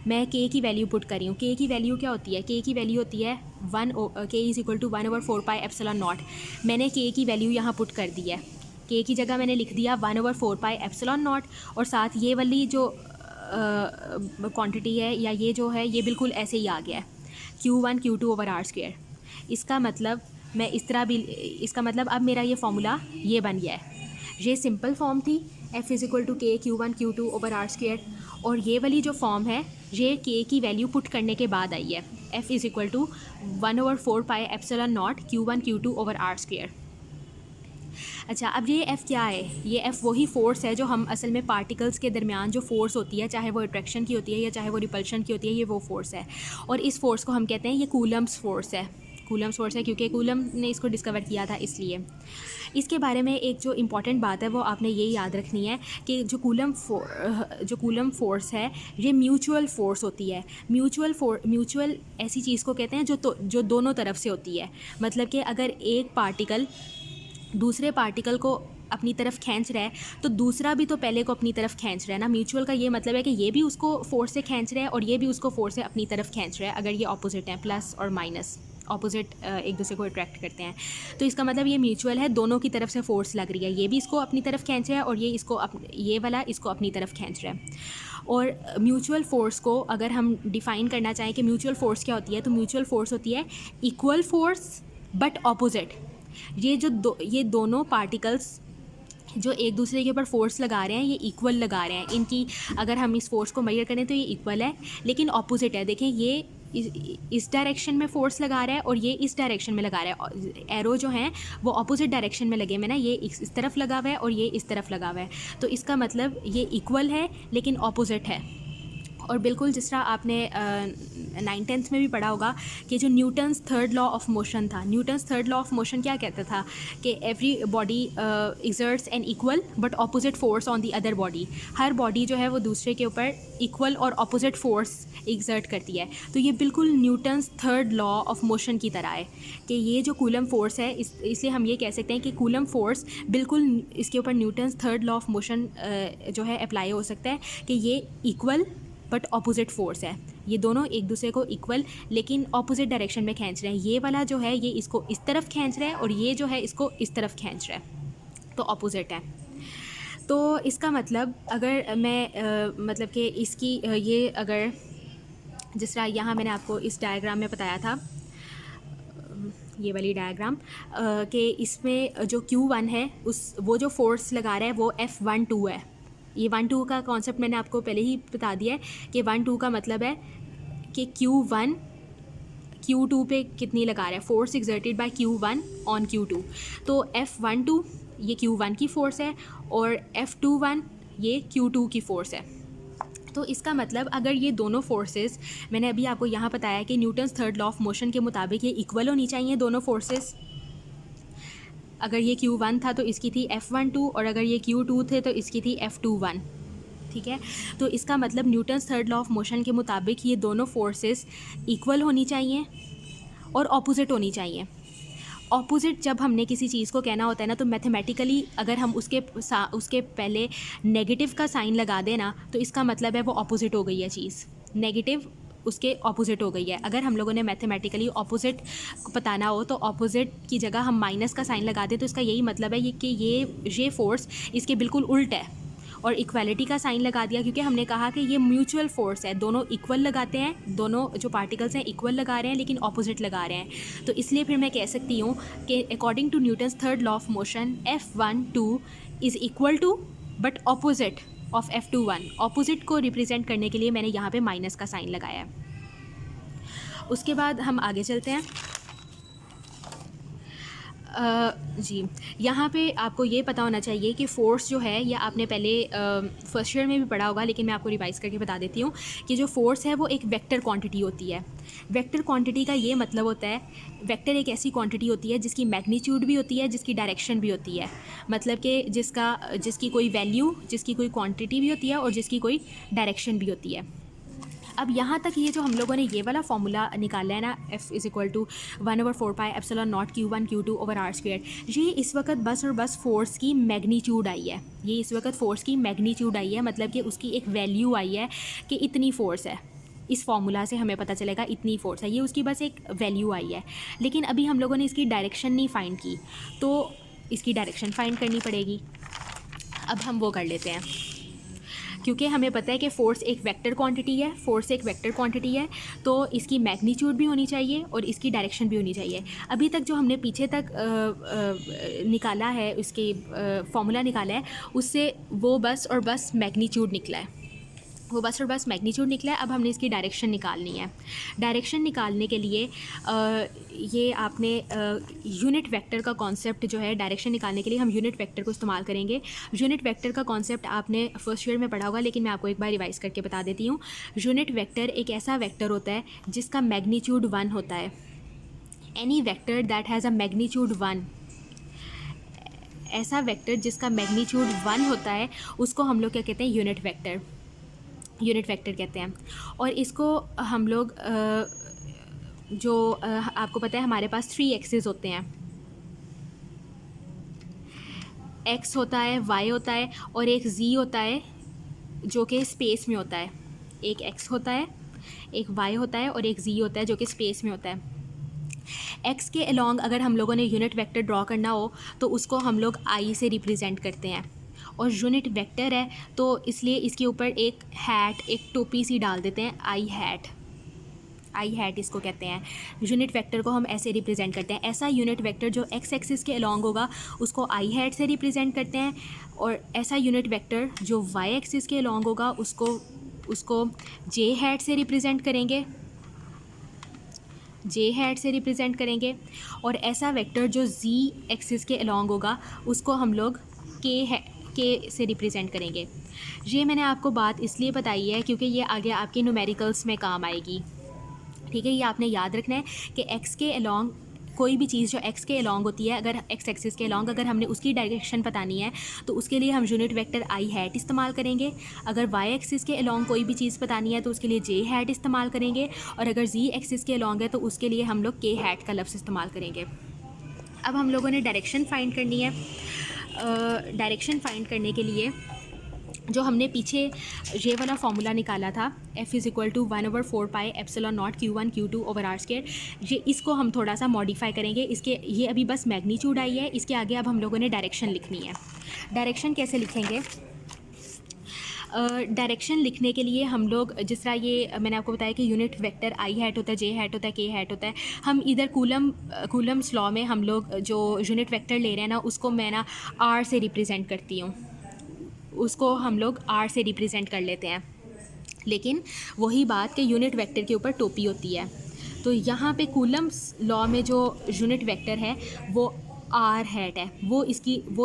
[SPEAKER 1] मैं k की वैल्यू पुट कर रही हूँ। k की वैल्यू क्या होती है, k की वैल्यू होती है k = 1/4 एप्सिलॉन नॉट। मैंने k की वैल्यू यहाँ पुट कर दी है, k की जगह मैंने लिख दिया 1/4 एप्सिलॉन नॉट, और साथ ये वाली जो क्वांटिटी है या ये जो है, ये बिल्कुल ऐसे ही आ गया है, Q1 Q2/r²। इसका मतलब मैं इस तरह भी, इसका मतलब अब मेरा ये फार्मूला ये बन गया है। ये सिंपल फॉर्म थी, F = k Q1 Q2/r², और ये वाली जो फॉर्म है ये k की वैल्यू पुट करने के बाद आई है, F = 1/4 epsilon naught Q1 Q2/r²। अच्छा, अब ये F क्या है, ये F वही फोर्स है जो हम असल में पार्टिकल्स के दरमियान जो फोर्स होती है, चाहे वो अट्रैक्शन की होती है या चाहे वो रिपल्शन की होती है, ये वो फोर्स है। और इस फोर्स को हम कहते हैं, ये कूलम्स फोर्स है, कूलम्स फोर्स है क्योंकि कूलम ने इसको डिस्कवर किया था इसलिए। इसके बारे में एक जो इम्पॉर्टेंट बात है वो आपने ये याद रखनी है कि जो कूलम फोर्स है ये म्यूचुअल फोर्स होती है। म्यूचुअल ऐसी चीज़ को कहते हैं जो दोनों तरफ से होती है। मतलब कि अगर एक पार्टिकल दूसरे पार्टिकल को अपनी तरफ खींच रहा है तो दूसरा भी तो पहले को अपनी तरफ खींच रहा है ना। म्यूचुअल का ये मतलब है कि ये भी उसको फोर्स से खींच रहा है और ये भी उसको फोर्स से अपनी तरफ खींच रहा है, अगर ये ऑपोजिट हैं, प्लस और माइनस ऑपोजिट एक दूसरे को अट्रैक्ट करते हैं। तो इसका मतलब ये म्यूचुअल है, दोनों की तरफ से फोर्स लग रही है, ये भी इसको अपनी तरफ खींच रहा है और ये वाला इसको अपनी तरफ खींच रहा है। और म्यूचुअल फोर्स को अगर हम डिफ़ाइन करना चाहें कि म्यूचुअल फोर्स क्या होती है, तो म्यूचुअल फोर्स होती है इक्वल फोर्स बट ऑपोजिट। ये दोनों पार्टिकल्स जो एक दूसरे के ऊपर फोर्स लगा रहे हैं ये इक्वल लगा रहे हैं, इनकी अगर हम इस फोर्स को मेजर करें तो ये इक्वल है लेकिन ऑपोजिट है। देखें, ये इस डायरेक्शन में फोर्स लगा रहा है और ये इस डायरेक्शन में लगा रहा है। एरो जो हैं वो ऑपोजिट डायरेक्शन में लगे, मैं ना, ये इस तरफ लगा हुआ है और ये इस तरफ लगा हुआ है। तो इसका मतलब ये इक्वल है लेकिन ऑपोजिट है। और बिल्कुल जिस तरह आपने 9th-10th में भी पढ़ा होगा कि जो Newton's third law of motion था, Newton's third law of motion क्या कहता था कि every body exerts an equal but opposite force on the other body. हर बॉडी जो है वो दूसरे के ऊपर इक्वल और ऑपोजिट फोर्स एक्सर्ट करती है। तो ये बिल्कुल Newton's third law of motion की तरह है कि ये जो कूलम फोर्स है, इसलिए हम ये कह सकते हैं कि कूलम फोर्स बिल्कुल इसके ऊपर Newton's third law of motion जो है अप्लाई हो सकता है कि ये इक्वल बट ऑपोजिट फोर्स है। ये दोनों एक दूसरे को इक्वल लेकिन ऑपोजिट डायरेक्शन में खींच रहे हैं। ये वाला जो है ये इसको इस तरफ खींच रहा है और ये जो है इसको इस तरफ खींच रहा है, तो ऑपोजिट है। तो इसका मतलब अगर मैं मतलब कि इसकी ये अगर जिस तरह यहाँ मैंने आपको इस डायग्राम में बताया था, ये वाली डायग्राम कि इसमें जो Q1 है वो जो फोर्स लगा रहा है वो F12 है। ये 1-2 का कॉन्सेप्ट मैंने आपको पहले ही बता दिया है कि 1-2 का मतलब है कि Q1 Q2 पे कितनी लगा रहा है, force exerted by Q1 on Q2। तो F12 ये Q1 की फोर्स है और F21 ये Q2 की फोर्स है। तो इसका मतलब अगर ये दोनों फोर्सेस, मैंने अभी आपको यहाँ बताया कि Newton's third law of motion के मुताबिक ये इक्वल होनी चाहिए दोनों फोर्सेस। अगर ये Q1 था तो इसकी थी F12 और अगर ये Q2 थे तो इसकी थी F21। ठीक है, तो इसका मतलब Newton's third law of motion के मुताबिक ये दोनों फोर्सेस इक्वल होनी चाहिए और ऑपोजिट होनी चाहिए। ऑपोजिट जब हमने किसी चीज़ को कहना होता है ना, तो मैथमेटिकली अगर हम उसके पहले नेगेटिव का साइन लगा दें ना, तो इसका मतलब है वो ऑपोजिट हो गई है चीज़, नेगेटिव उसके ऑपोजिट हो गई है। अगर हम लोगों ने मैथमेटिकली ऑपोजिट बताना हो तो ऑपोजिट की जगह हम माइनस का साइन लगा दें, तो इसका यही मतलब है कि ये फोर्स इसके बिल्कुल उल्ट है। और इक्वालिटी का साइन लगा दिया क्योंकि हमने कहा कि ये म्यूचुअल फोर्स है, दोनों इक्वल लगाते हैं, दोनों जो पार्टिकल्स हैं इक्वल लगा रहे हैं लेकिन ऑपोजिट लगा रहे हैं। तो इसलिए फिर मैं कह सकती हूँ कि according to Newton's third law of motion F12 is equal to but opposite of F21। Opposite को रिप्रेजेंट करने के लिए मैंने यहाँ पे माइनस का साइन लगाया है। उसके बाद हम आगे चलते हैं। जी, यहाँ पे आपको ये पता होना चाहिए कि फ़ोर्स जो है, ये आपने पहले फर्स्ट ईयर में भी पढ़ा होगा लेकिन मैं आपको रिवाइज़ करके बता देती हूँ कि जो फ़ोर्स है वो एक वेक्टर क्वांटिटी होती है। वेक्टर क्वांटिटी का ये मतलब होता है, वेक्टर एक ऐसी क्वांटिटी होती है जिसकी मैग्नीट्यूड भी होती है, जिसकी डायरेक्शन भी होती है। मतलब कि जिसकी कोई वैल्यू, जिसकी कोई क्वांटिटी भी होती है और जिसकी कोई डायरेक्शन भी होती है। अब यहाँ तक ये जो हम लोगों ने ये वाला फॉर्मूला निकाला है ना, F is equal to 1/4 pi epsilon naught Q1 Q2 over R square, ये इस वक्त बस और बस फोर्स की मैग्नीट्यूड आई है। ये इस वक्त फोर्स की मैग्नीट्यूड आई है, मतलब कि उसकी एक वैल्यू आई है कि इतनी फोर्स है। इस फार्मूला से हमें पता चलेगा इतनी फोर्स है, ये उसकी बस एक वैल्यू आई है। लेकिन अभी हम लोगों ने इसकी डायरेक्शन नहीं फाइंड की, तो इसकी डायरेक्शन फाइंड करनी पड़ेगी। अब हम वो कर लेते हैं, क्योंकि हमें पता है कि फ़ोर्स एक वेक्टर क्वांटिटी है, तो इसकी मैग्नीट्यूड भी होनी चाहिए और इसकी डायरेक्शन भी होनी चाहिए। अभी तक जो हमने पीछे तक निकाला है, उसके फॉर्मूला निकाला है, उससे वो बस और बस मैग्नीट्यूड निकला है, अब हमने इसकी डायरेक्शन निकालनी है। डायरेक्शन निकालने के लिए ये आपने यूनिट वेक्टर का कॉन्सेप्ट जो है, डायरेक्शन निकालने के लिए हम यूनिट वेक्टर को इस्तेमाल करेंगे। यूनिट वेक्टर का कॉन्सेप्ट आपने फर्स्ट ईयर में पढ़ा होगा लेकिन मैं आपको एक बार रिवाइज़ करके बता देती हूँ। यूनिट वेक्टर एक ऐसा वेक्टर होता है जिसका मैग्नीट्यूड 1 होता है। Any vector that has a magnitude 1, ऐसा वेक्टर जिसका मैग्नीट्यूड 1 होता है, उसको हम लोग क्या कहते हैं, यूनिट वेक्टर कहते हैं। और इसको हम लोग आपको पता है हमारे पास 3 एक्सिस होते हैं, x होता है, y होता है और एक z होता है जो कि स्पेस में होता है। एक x होता है, एक y होता है और एक z होता है जो कि स्पेस में होता है। x के अलॉन्ग अगर हम लोगों ने यूनिट वेक्टर ड्रॉ करना हो तो उसको हम लोग I से रिप्रेजेंट करते हैं, और यूनिट वेक्टर है तो इसलिए इसके ऊपर एक टोपी सी डाल देते हैं, आई हैट इसको कहते हैं। यूनिट वेक्टर को हम ऐसे रिप्रेजेंट करते हैं। ऐसा यूनिट वेक्टर जो एक्स एक्सिस के अलॉन्ग होगा उसको आई हैट से रिप्रेजेंट करते हैं, और ऐसा यूनिट वेक्टर जो वाई एक्सिस के अलॉन्ग होगा उसको जे हैट से रिप्रेजेंट करेंगे, और ऐसा वेक्टर जो जी एक्सिस के अलॉन्ग होगा उसको हम लोग के से रिप्रेजेंट करेंगे। ये मैंने आपको बात इसलिए बताई है क्योंकि ये आगे आपके न्यूमेरिकल्स में काम आएगी। ठीक है, ये आपने याद रखना है कि एक्स के अलॉन्ग कोई भी चीज़ जो एक्स के अलॉन्ग होती है, अगर एक्स एक्सिस के अलॉन्ग अगर हमने उसकी डायरेक्शन बतानी है तो उसके लिए हम यूनिट वेक्टर आई हैट इस्तेमाल करेंगे। अगर वाई एक्सिस के अलॉन्ग कोई भी चीज़ बतानी है तो उसके लिए जे हैट इस्तेमाल करेंगे, और अगर जी एक्सिस के अलॉन्ग है तो उसके लिए हम लोग के हैट का लफ्ज़ इस्तेमाल करेंगे। अब हम लोगों ने डायरेक्शन फाइंड करनी है। डायरेक्शन फाइंड करने के लिए जो हमने पीछे ये वाला फॉर्मूला निकाला था, F is equal to 1/4 pi epsilon naught Q1 Q2 over R square, ये इसको हम थोड़ा सा मॉडिफाई करेंगे। ये अभी बस मैग्नीट्यूड आई है, इसके आगे अब हम लोगों ने डायरेक्शन लिखनी है। डायरेक्शन कैसे लिखेंगे, डायरेक्शन लिखने के लिए हम लोग जिस तरह ये मैंने आपको बताया कि यूनिट वेक्टर आई हैट होता है, जे हैट होता है, के हैट होता है, हम इधर कूलम्स लॉ में हम लोग जो यूनिट वेक्टर ले रहे हैं ना उसको मैं ना आर से रिप्रेजेंट करती हूँ, उसको हम लोग आर से रिप्रेजेंट कर लेते हैं। लेकिन वही बात कि यूनिट वेक्टर के ऊपर टोपी होती है। तो यहाँ पे कूलम्स लॉ में जो यूनिट वेक्टर है वो आर हैट है, वो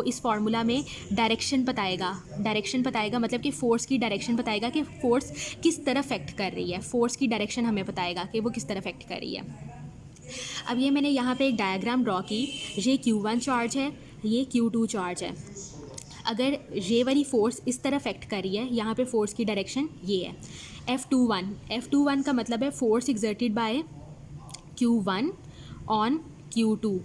[SPEAKER 1] इस फार्मूला में डायरेक्शन बताएगा मतलब कि फ़ोर्स की डायरेक्शन बताएगा कि फ़ोर्स किस तरफ एक्ट कर रही है, फ़ोर्स की डायरेक्शन हमें बताएगा कि वो किस तरफ एक्ट कर रही है। अब ये मैंने यहाँ पे एक डायग्राम ड्रॉ की, ये Q1 चार्ज है, ये Q2 चार्ज है। अगर ये वाली फ़ोर्स इस तरफ एक्ट कर रही है, यहाँ पे फ़ोर्स की डायरेक्शन ये है F21 का मतलब है force exerted by Q1 on Q2,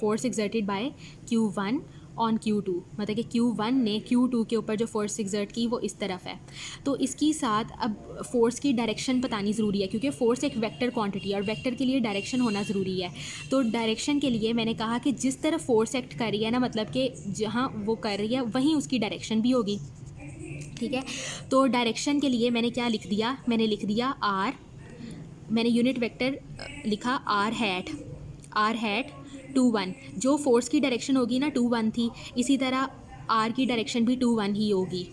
[SPEAKER 1] force exerted by Q1 on Q2 मतलब कि Q1 ने Q2 के ऊपर जो फोर्स एक्सर्ट की वो इस तरफ है। तो इसकी साथ अब फोर्स की डायरेक्शन बतानी ज़रूरी है क्योंकि फ़ोर्स एक वेक्टर क्वांटिटी है और वेक्टर के लिए डायरेक्शन होना ज़रूरी है। तो डायरेक्शन के लिए मैंने कहा कि जिस तरफ फोर्स एक्ट कर रही है ना, मतलब कि जहाँ वो कर रही है वहीं उसकी डायरेक्शन भी होगी, ठीक है। तो डायरेक्शन के लिए मैंने क्या लिख दिया, मैंने लिख दिया आर, मैंने यूनिट वेक्टर लिखा आर हैट 2-1, जो फोर्स की डायरेक्शन होगी ना 2-1 थी, इसी तरह आर की डायरेक्शन भी 2-1 ही होगी,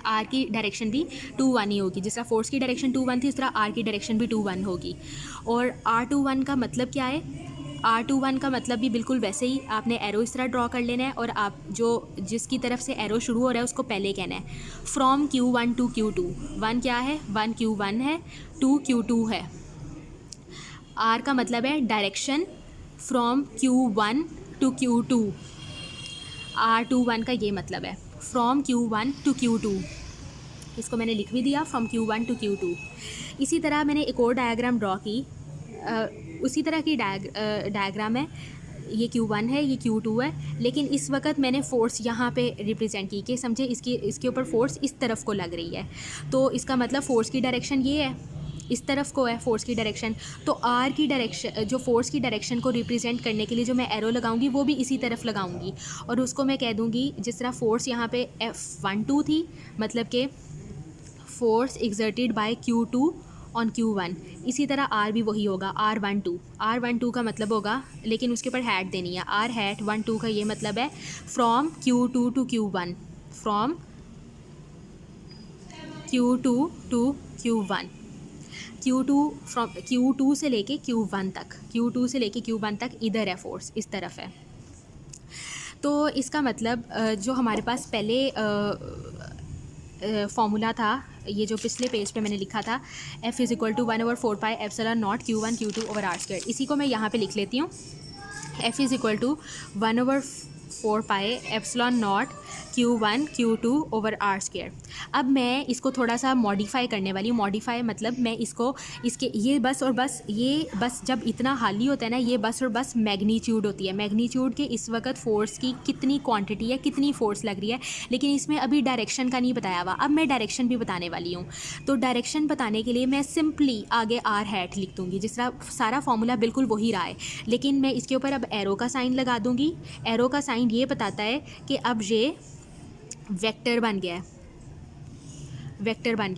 [SPEAKER 1] आर की डायरेक्शन भी 2-1 ही होगी। जिस तरह फोर्स की डायरेक्शन 2-1 थी उस तरह आर की डायरेक्शन भी 2-1 होगी। और R21 का मतलब क्या है, R21 का मतलब भी बिल्कुल वैसे ही आपने एरो इस तरह ड्रॉ कर लेना है और आप जो जिसकी तरफ से एरो शुरू हो रहा है उसको पहले कहना है फ्रॉम Q1 टू Q2। 1 क्या है, 1 Q1 है, 2 Q2 है। R का मतलब है direction from Q1 to Q2, R21 का ये मतलब है फ्रॉम Q1 टू Q2। इसको मैंने लिख भी दिया फ्रॉम Q1 टू Q2। इसी तरह मैंने एक और डायग्राम ड्रॉ की, उसी तरह की डायग्राम है, ये Q1 है, ये Q2 है, लेकिन इस वक्त मैंने फ़ोर्स यहाँ पे रिप्रेजेंट की कि समझे इसके ऊपर फ़ोर्स इस तरफ को लग रही है, तो इसका मतलब फ़ोर्स की डायरेक्शन ये है, इस तरफ को है फ़ोर्स की डायरेक्शन। तो आर की डायरेक्शन, जो फ़ोर्स की डायरेक्शन को रिप्रेजेंट करने के लिए जो मैं एरो लगाऊंगी वो भी इसी तरफ लगाऊंगी और उसको मैं कह दूंगी जिस तरह फ़ोर्स यहाँ पे F12 थी, मतलब कि force exerted by Q2 on Q1, इसी तरह R भी वही होगा R12 का मतलब होगा, लेकिन उसके ऊपर हैट देनी है, R हैट 12 का ये मतलब है from Q2 to Q1, from Q2 to Q1, from Q2 से लेके Q1 तक, Q2 से लेके Q1 तक इधर है फ़ोर्स, इस तरफ है। तो इसका मतलब जो हमारे पास पहले फॉर्मूला था, ये जो पिछले पेज पे मैंने लिखा था F is equal to 1/4πε0 Q1 Q2 over R square, इसी को मैं यहाँ पे लिख लेती हूँ। F is equal to 1/4πε0 Q1 Q2 over R square. अब मैं इसको थोड़ा सा मॉडिफाई करने वाली हूँ, मॉडिफाई मतलब मैं इसको ये बस जब इतना हाली होता है ना, ये बस और बस मैग्नीट्यूड होती है, मैग्नीट्यूड के इस वक्त फ़ोर्स की कितनी क्वांटिटी है, कितनी फ़ोर्स लग रही है, लेकिन इसमें अभी डायरेक्शन का नहीं बताया हुआ। अब मैं डायरेक्शन भी बताने वाली हूँ, तो डायरेक्शन बताने के लिए मैं सिंपली आगे आर हैट लिख दूँगी, जिस तरह सारा फॉर्मूला बिल्कुल वही रहा है, लेकिन मैं इसके ऊपर अब एरो का साइन लगा दूँगी। एरो का साइन ये बताता है कि अब ये वेक्टर बन गया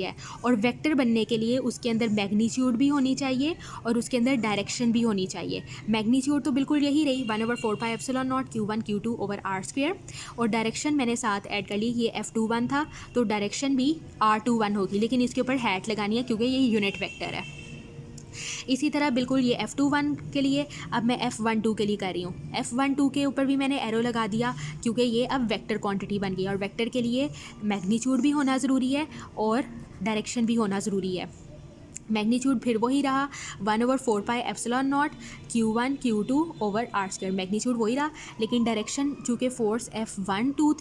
[SPEAKER 1] है, और वेक्टर बनने के लिए उसके अंदर मैग्नीट्यूड भी होनी चाहिए और उसके अंदर डायरेक्शन भी होनी चाहिए। मैग्नीट्यूड तो बिल्कुल यही रही 1/4πε0 Q1 Q2 over R square, और डायरेक्शन मैंने साथ ऐड कर ली, ये F21 था तो डायरेक्शन भी R21 होगी, लेकिन इसके ऊपर हैट लगानी है क्योंकि ये यूनिट वेक्टर है। इसी तरह बिल्कुल ये F21 के लिए अब मैं F12 के लिए कर रही हूँ, F12 के ऊपर भी मैंने एरो लगा दिया क्योंकि ये अब वेक्टर क्वांटिटी बन गई और वेक्टर के लिए मैग्नीट्यूड भी होना ज़रूरी है और डायरेक्शन भी होना ज़रूरी है। मैग्नीट्यूड फिर वही रहा 1/4πε0 Q1 Q2 over R square, magnitude वही रहा, लेकिन डायरेक्शन चूँकि फोर्स F12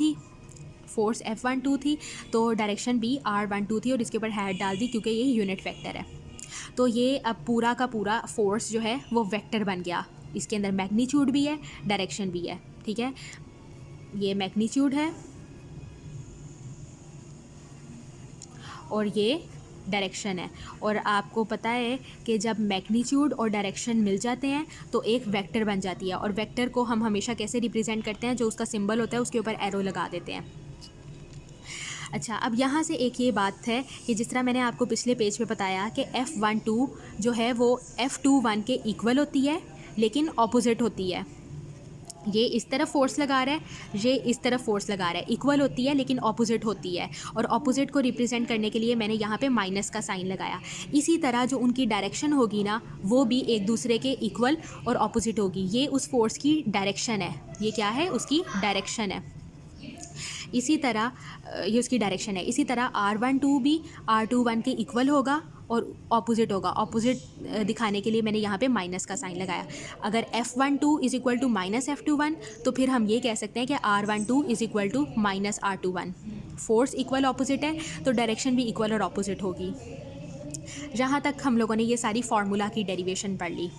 [SPEAKER 1] थी तो डायरेक्शन भी R12 थी और इसके ऊपर हैट डाल दी क्योंकि ये यूनिट वेक्टर है। तो ये अब पूरा का पूरा फोर्स जो है वो वेक्टर बन गया, इसके अंदर मैग्नीट्यूड भी है, डायरेक्शन भी है, ठीक है। ये मैग्नीट्यूड है और ये डायरेक्शन है, और आपको पता है कि जब मैग्नीट्यूड और डायरेक्शन मिल जाते हैं तो एक वेक्टर बन जाती है, और वेक्टर को हम हमेशा कैसे रिप्रेजेंट करते हैं, जो उसका सिंबल होता है उसके ऊपर एरो लगा देते हैं। अच्छा, अब यहाँ से एक ये बात है कि जिस तरह मैंने आपको पिछले पेज पे बताया कि F12 जो है वो F21 के इक्वल होती है लेकिन ऑपोजिट होती है। ये इस तरफ फोर्स लगा रहा है, ये इस तरफ फोर्स लगा रहा है, इक्वल होती है लेकिन ऑपोजिट होती है। और ऑपोजिट को रिप्रेजेंट करने के लिए मैंने यहाँ पे माइनस का साइन लगाया। इसी तरह जो उनकी डायरेक्शन होगी ना, वो भी एक दूसरे के इक्वल और ऑपोजिट होगी। ये उस फोर्स की डायरेक्शन है, ये क्या है, उसकी डायरेक्शन है। इसी तरह ये उसकी डायरेक्शन है। इसी तरह R12 भी R21 के इक्वल होगा और ऑपोजिट होगा। ऑपोजिट दिखाने के लिए मैंने यहाँ पे माइनस का साइन लगाया। अगर F12 is equal to minus F21 तो फिर हम ये कह सकते हैं कि R12 is equal to minus R21। Force equal opposite है तो डायरेक्शन भी इक्वल और ऑपोजिट होगी। जहाँ तक हम लोगों ने ये सारी फार्मूला की डेरिवेशन पढ़ ली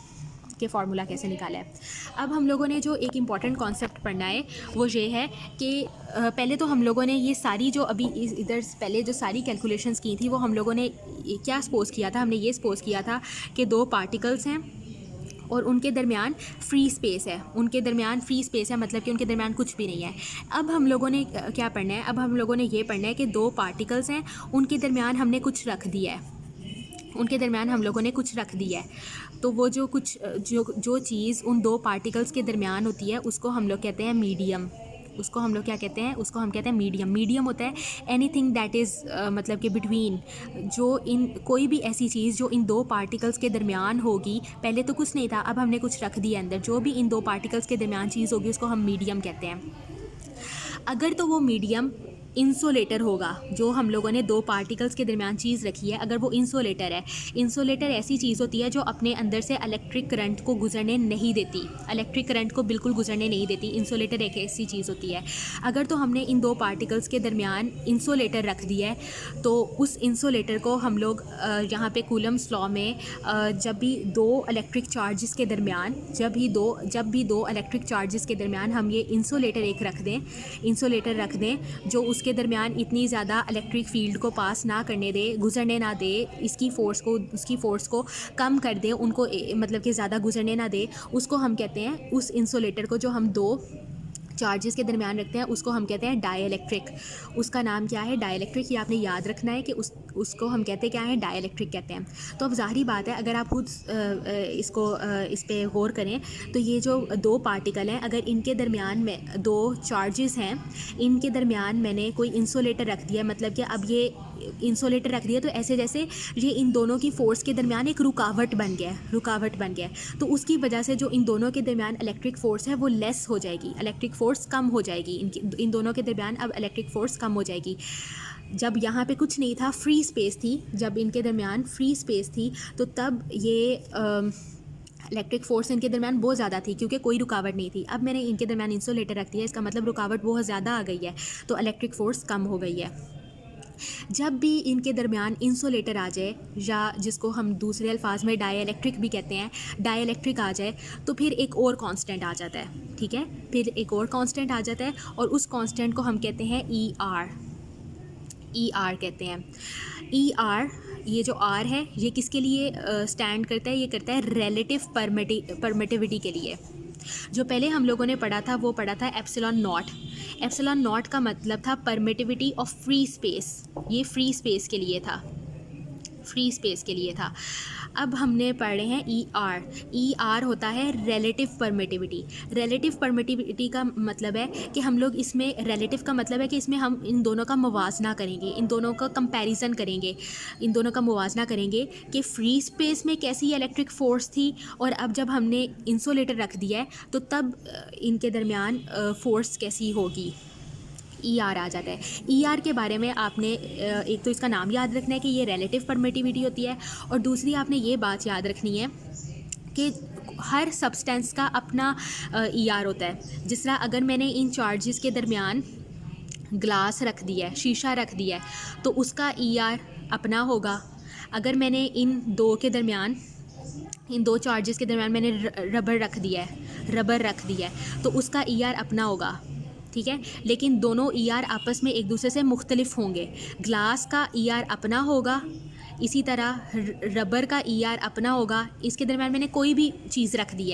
[SPEAKER 1] कि फार्मूला कैसे निकाला है। अब हम लोगों ने जो एक इम्पॉर्टेंट कॉन्सेप्ट पढ़ना है वो ये है कि पहले तो हम लोगों ने ये सारी जो अभी इधर पहले जो सारी कैलकुलेशंस की थी वो हम लोगों ने क्या सपोज़ किया था, हमने ये सपोज़ किया था कि दो पार्टिकल्स हैं और उनके दरमियान फ्री स्पेस है। उनके दरमियान फ्री स्पेस है मतलब कि उनके दरमियान कुछ भी नहीं है। अब हम लोगों ने क्या पढ़ना है, अब हम लोगों ने ये पढ़ना है कि दो पार्टिकल्स हैं, उनके दरमियान हमने कुछ रख दिया है, उनके दरमियान हम लोगों ने कुछ रख दिया है। तो वो जो कुछ जो चीज़ उन दो पार्टिकल्स के दरमियान होती है उसको हम लोग कहते हैं मीडियम। उसको हम लोग क्या कहते हैं, उसको हम कहते हैं मीडियम। मीडियम होता है एनीथिंग दैट इज़ मतलब कि बिटवीन, जो इन कोई भी ऐसी चीज़ जो इन दो पार्टिकल्स के दरमियान होगी। पहले तो कुछ नहीं था, अब हमने कुछ रख दिया अंदर, जो भी इन दो पार्टिकल्स के दरमियान चीज़ होगी उसको हम मीडियम कहते हैं। अगर तो वो मीडियम इंसुलेटर होगा, जो हम लोगों ने दो पार्टिकल्स के दरमियान चीज़ रखी है, अगर वो इंसुलेटर है। इंसुलेटर ऐसी चीज़ होती है जो अपने अंदर से इलेक्ट्रिक करंट को गुजरने नहीं देती, इलेक्ट्रिक करंट को बिल्कुल गुजरने नहीं देती। इंसुलेटर एक ऐसी चीज़ होती है। अगर तो हमने इन दो पार्टिकल्स के दरमियान इंसुलेटर रख दिया है तो उस इंसुलेटर को हम लोग यहाँ पे कूलम्स लॉ में जब भी दो इलेक्ट्रिक चार्जेस के दरमियान जब भी दो इलेक्ट्रिक चार्जेस के दरमियान हम ये इंसुलेटर एक रख दें जो उसके दरमियान इतनी ज़्यादा इलेक्ट्रिक फील्ड को पास ना करने दे, गुजरने ना दे, उसकी फ़ोर्स को कम कर दे, उनको मतलब कि ज़्यादा गुजरने ना दे, उसको हम कहते हैं, उस इंसुलेटर को जो हम दो चार्जेस के दरमियान रखते हैं उसको हम कहते हैं डाइलेक्ट्रिक। उसका नाम क्या है, डाइलेक्ट्रिक। ये आपने याद रखना है कि उसको हम कहते क्या है, डाइलेक्ट्रिक कहते हैं। तो अब ज़ाहिरी बात है, अगर आप खुद इस पे गौर करें तो ये जो दो पार्टिकल हैं, अगर इनके दरमियान में दो चार्जेस हैं, इनके दरमियान मैंने कोई इंसुलेटर रख दिया, मतलब कि अब ये इंसुलेटर रख दिया तो ऐसे जैसे ये इन दोनों की फ़ोर्स के दरमियान एक रुकावट बन गया। तो उसकी वजह से जो इन दोनों के दरमियान इलेक्ट्रिक फ़ोर्स है वो लेस हो जाएगी, इलेक्ट्रिक फ़ोर्स कम हो जाएगी। इन दोनों के दरमियान अब इलेक्ट्रिक फ़ोर्स कम हो जाएगी। जब यहाँ पे कुछ नहीं था, फ्री स्पेस थी, जब इनके दरमियान फ्री स्पेस थी तो तब ये इलेक्ट्रिक फ़ोर्स इनके दरमियान बहुत ज़्यादा थी क्योंकि कोई रुकावट नहीं थी। अब मैंने इनके दरमियान इंसुलेटर रख दिया, इसका मतलब रुकावट बहुत ज़्यादा आ गई है, तो इलेक्ट्रिक फ़ोर्स कम हो गई है। जब भी इनके दरमियान इंसुलेटर आ जाए, या जिसको हम दूसरे अल्फाज में डाइलेक्ट्रिक भी कहते हैं, डाइलेक्ट्रिक आ जाए तो फिर एक और कांस्टेंट आ जाता है। ठीक है, फिर एक और कांस्टेंट आ जाता है और उस कांस्टेंट को हम कहते हैं ER कहते हैं। ER, ये जो R है ये किसके लिए स्टैंड करता है, ये करता है रिलेटिव परमिटिविटी के लिए। जो पहले हम लोगों ने पढ़ा था वो पढ़ा था एप्सिलॉन नॉट। एप्सिलॉन नॉट का मतलब था परमिटिविटी ऑफ फ्री स्पेस, ये फ्री स्पेस के लिए था। अब हमने पढ़े हैं ER होता है रिलेटिव परमिटिविटी का मतलब है कि हम लोग इसमें, रिलेटिव का मतलब है कि इसमें हम इन दोनों का मुवाजना करेंगे, इन दोनों का कंपैरिजन करेंगे, इन दोनों का मुवाजना करेंगे कि फ्री स्पेस में कैसी इलेक्ट्रिक फ़ोर्स थी और अब जब हमने इंसुलेटर रख दिया है तो तब इनके दरमियान फ़ोर्स कैसी होगी। ER आ जाता है। ER के बारे में आपने एक तो इसका नाम याद रखना है कि ये रिलेटिव परमिटिविटी होती है, और दूसरी आपने ये बात याद रखनी है कि हर सब्सटेंस का अपना ER होता है। जिस तरह अगर मैंने इन चार्जेस के दरमियान ग्लास रख दिया है, शीशा रख दिया है, तो उसका ER अपना होगा। अगर मैंने इन दो चार्जेस के दरमियान मैंने रबर रख दिया है तो उसका ER अपना होगा। ठीक है, लेकिन दोनों ER आपस में एक दूसरे से मुख्तलिफ होंगे। ग्लास का ER अपना होगा, इसी तरह रबर का ER अपना होगा। इसके दरमियान मैंने कोई भी चीज़ रख दी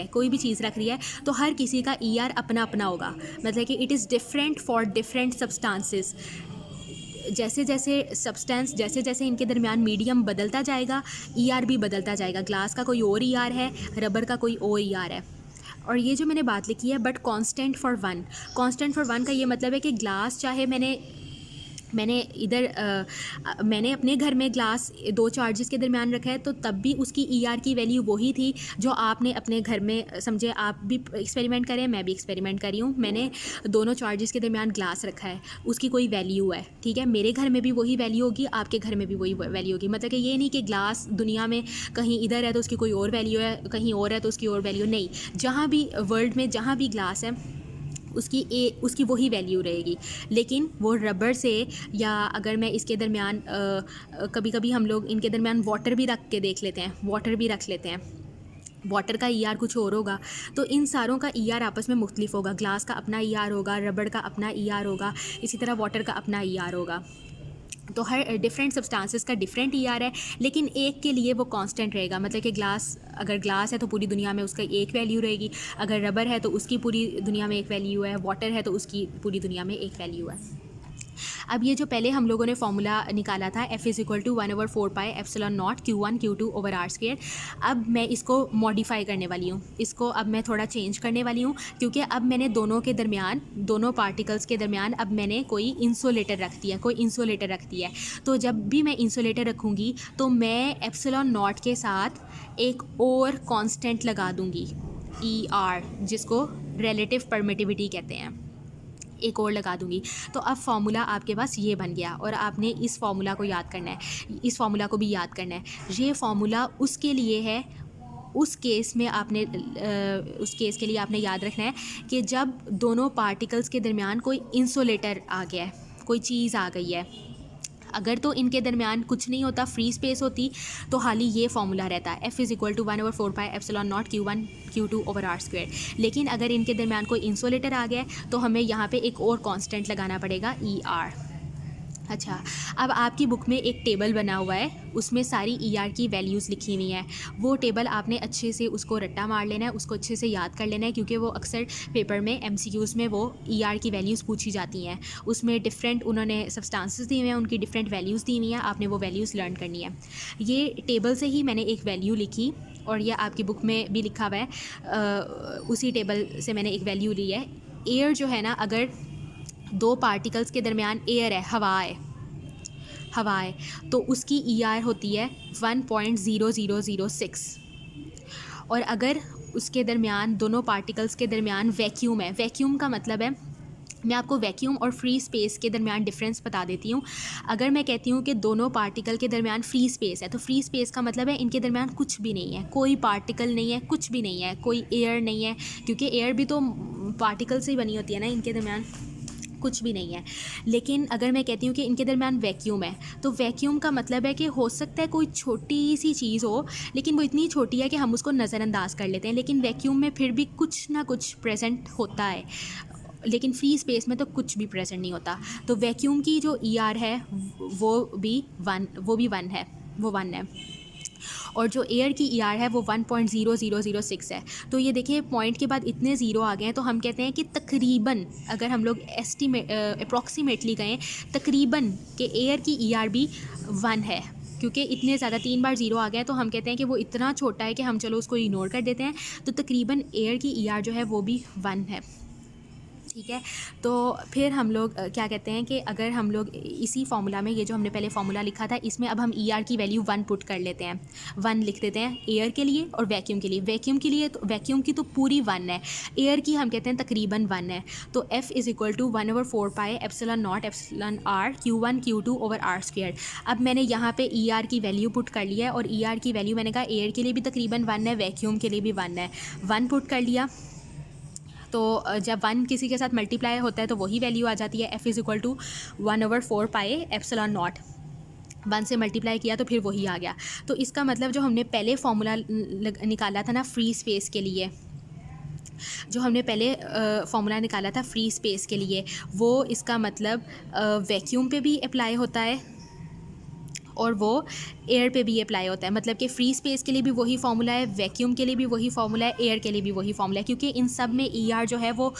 [SPEAKER 1] है तो हर किसी का ER अपना होगा। मतलब कि it is different for different substances. जैसे जैसे सब्सटेंस, जैसे जैसे इनके दरमियान मीडियम बदलता जाएगा, ईआर भी बदलता जाएगा। ग्लास का कोई और ईआर है, रबर का कोई और ईआर है। और ये जो मैंने बात लिखी है but constant for one, constant for one का ये मतलब है कि ग्लास चाहे मैंने मैंने अपने घर में ग्लास दो चार्जेस के दरमियान रखा है तो तब भी उसकी ईआर की वैल्यू वही थी जो आपने अपने घर में, समझे आप भी एक्सपेरिमेंट करें, मैं भी एक्सपेरिमेंट कर रही हूँ, मैंने दोनों चार्जेस के दरमियान ग्लास रखा है, उसकी कोई वैल्यू है, ठीक है। मेरे घर में भी वही वैल्यू होगी, आपके घर में भी वही वैल्यू होगी। मतलब कि ये नहीं कि ग्लास दुनिया में कहीं इधर है तो उसकी कोई और वैल्यू है, कहीं और है तो उसकी और वैल्यू नहीं। जहाँ भी वर्ल्ड में जहाँ भी ग्लास है उसकी वही वैल्यू रहेगी। लेकिन वो रबर से, या अगर मैं इसके दरमियान कभी कभी हम लोग इनके दरमियान वाटर भी रख के देख लेते हैं, वाटर भी रख लेते हैं, वाटर का ईआर कुछ और होगा, तो इन सारों का ईआर आपस में मुख्तलिफ होगा। ग्लास का अपना ईआर होगा, रबर का अपना ईआर होगा, इसी तरह वाटर का अपना ईआर होगा। तो हर डिफरेंट सब्सटेंसेस का डिफरेंट ईआर है, लेकिन एक के लिए वो कांस्टेंट रहेगा। मतलब कि अगर ग्लास है तो पूरी दुनिया में उसका एक वैल्यू रहेगी, अगर रबर है तो उसकी पूरी दुनिया में एक वैल्यू है, वाटर है तो उसकी पूरी दुनिया में एक वैल्यू है। अब ये जो पहले हम लोगों ने फॉर्मूला निकाला था F is equal to 1/4 pi epsilon naught Q1 Q2 over R square, अब मैं इसको मॉडिफाई करने वाली हूँ, इसको अब मैं थोड़ा चेंज करने वाली हूँ, क्योंकि अब मैंने दोनों के दरमियान, दोनों पार्टिकल्स के दरमियान अब मैंने कोई इंसुलेटर रख दिया, कोई इंसुलेटर रख दिया है। तो जब भी मैं इंसुलेटर रखूँगी तो मैं एप्सिलॉन नॉट के साथ एक और कांस्टेंट लगा दूँगी, ER, जिसको रिलेटिव परमिटिविटी कहते हैं, एक और लगा दूंगी। तो अब फार्मूला आपके पास ये बन गया और आपने इस फार्मूला को याद करना है, इस फार्मूला को भी याद करना है। ये फार्मूला उसके लिए है, उस केस में आपने उस केस के लिए आपने याद रखना है कि जब दोनों पार्टिकल्स के दरमियान कोई इंसुलेटर आ गया है, कोई चीज़ आ गई है। अगर तो इनके दरमियान कुछ नहीं होता, फ्री स्पेस होती, तो हाली ये फार्मूला रहता है F is equal to 1/4 pi epsilon naught Q1 Q2 over R square. लेकिन अगर इनके दरमियान कोई इंसुलेटर आ गया है तो हमें यहाँ पे एक और कांस्टेंट लगाना पड़ेगा, ER। अच्छा, अब आपकी बुक में एक टेबल बना हुआ है, उसमें सारी ER की वैल्यूज़ लिखी हुई हैं। वो टेबल आपने अच्छे से उसको रट्टा मार लेना है, उसको अच्छे से याद कर लेना है, क्योंकि वो अक्सर पेपर में MCQs में वो ER की वैल्यूज़ पूछी जाती हैं। उसमें डिफरेंट उन्होंने सब्सटेंसेस दिए हुए हैं, उनकी डिफरेंट वैल्यूज़ दी हुई हैं, आपने वो वैल्यूज़ लर्न करनी है। ये टेबल से ही मैंने एक वैल्यू लिखी और ये आपकी बुक में भी लिखा हुआ है, उसी टेबल से मैंने एक वैल्यू ली है। एयर जो है ना, अगर दो पार्टिकल्स के दरमियान एयर है, हवा है, तो उसकी ER होती है 1.0006। और अगर उसके दरमियान, दोनों पार्टिकल्स के दरमियान वैक्यूम है, वैक्यूम का मतलब है, मैं आपको वैक्यूम और फ्री स्पेस के दरमियान डिफरेंस बता देती हूँ। अगर मैं कहती हूँ कि दोनों पार्टिकल के दरमियान फ्री स्पेस है, तो फ्री स्पेस का मतलब है इनके दरमियान कुछ भी नहीं है, कोई पार्टिकल नहीं है, कुछ भी नहीं है, कोई एयर नहीं है, क्योंकि एयर भी तो पार्टिकल से ही बनी होती है ना, इनके दरमियान कुछ भी नहीं है। लेकिन अगर मैं कहती हूँ कि इनके दरमियान वैक्यूम है, तो वैक्यूम का मतलब है कि हो सकता है कोई छोटी सी चीज़ हो, लेकिन वो इतनी छोटी है कि हम उसको नज़रअंदाज कर लेते हैं, लेकिन वैक्यूम में फिर भी कुछ ना कुछ प्रेजेंट होता है, लेकिन फ्री स्पेस में तो कुछ भी प्रेजेंट नहीं होता। तो वैक्यूम की जो ER है वो भी वन है, और जो एयर की ER है वो 1.0006 है। तो ये देखिए, पॉइंट के बाद इतने ज़ीरो आ गए हैं, तो हम कहते हैं कि तकरीबन, अगर हम लोग अप्रॉक्सीमेटली कहें, तकरीबन कि एयर की ER भी 1 है, क्योंकि इतने ज़्यादा 3 बार ज़ीरो आ गया है, तो हम कहते हैं कि वो इतना छोटा है कि हम चलो उसको इग्नोर कर देते हैं। तो तकरीबन एयर की ER जो है वो भी 1 है, ठीक है। तो फिर हम लोग क्या कहते हैं कि अगर हम लोग इसी फार्मूला में, ये जो हमने पहले फार्मूला लिखा था, इसमें अब हम ER की वैल्यू 1 पुट कर लेते हैं, 1 लिख देते हैं एयर के लिए और वैक्यूम के लिए। तो वैक्यूम की तो पूरी 1 है, एयर की हम कहते हैं तकरीबन 1 है। तो F is equal to 1/4 pi epsilon naught epsilon R Q1 Q2 over R square. अब मैंने यहाँ पे ER की वैल्यू पुट कर लिया है, और ER की वैल्यू मैंने कहा एयर के लिए भी तकरीबन 1 है, वैक्यूम के लिए भी 1 है, 1 पुट कर लिया। तो जब 1 किसी के साथ मल्टीप्लाई होता है तो वही वैल्यू आ जाती है, F is equal to 1/4 pi epsilon naught, 1 से मल्टीप्लाई किया तो फिर वही आ गया। तो इसका मतलब जो हमने पहले फार्मूला निकाला था ना फ्री स्पेस के लिए, जो हमने पहले फार्मूला निकाला था फ्री स्पेस के लिए, वो इसका मतलब वैक्यूम पे भी अप्लाई होता है और वो एयर पे भी अप्लाई होता है। मतलब कि फ्री स्पेस के लिए भी वही फार्मूला है, वैक्यूम के लिए भी वही फार्मूला है, एयर के लिए भी वही फार्मूला है, क्योंकि इन सब में ER जो है वो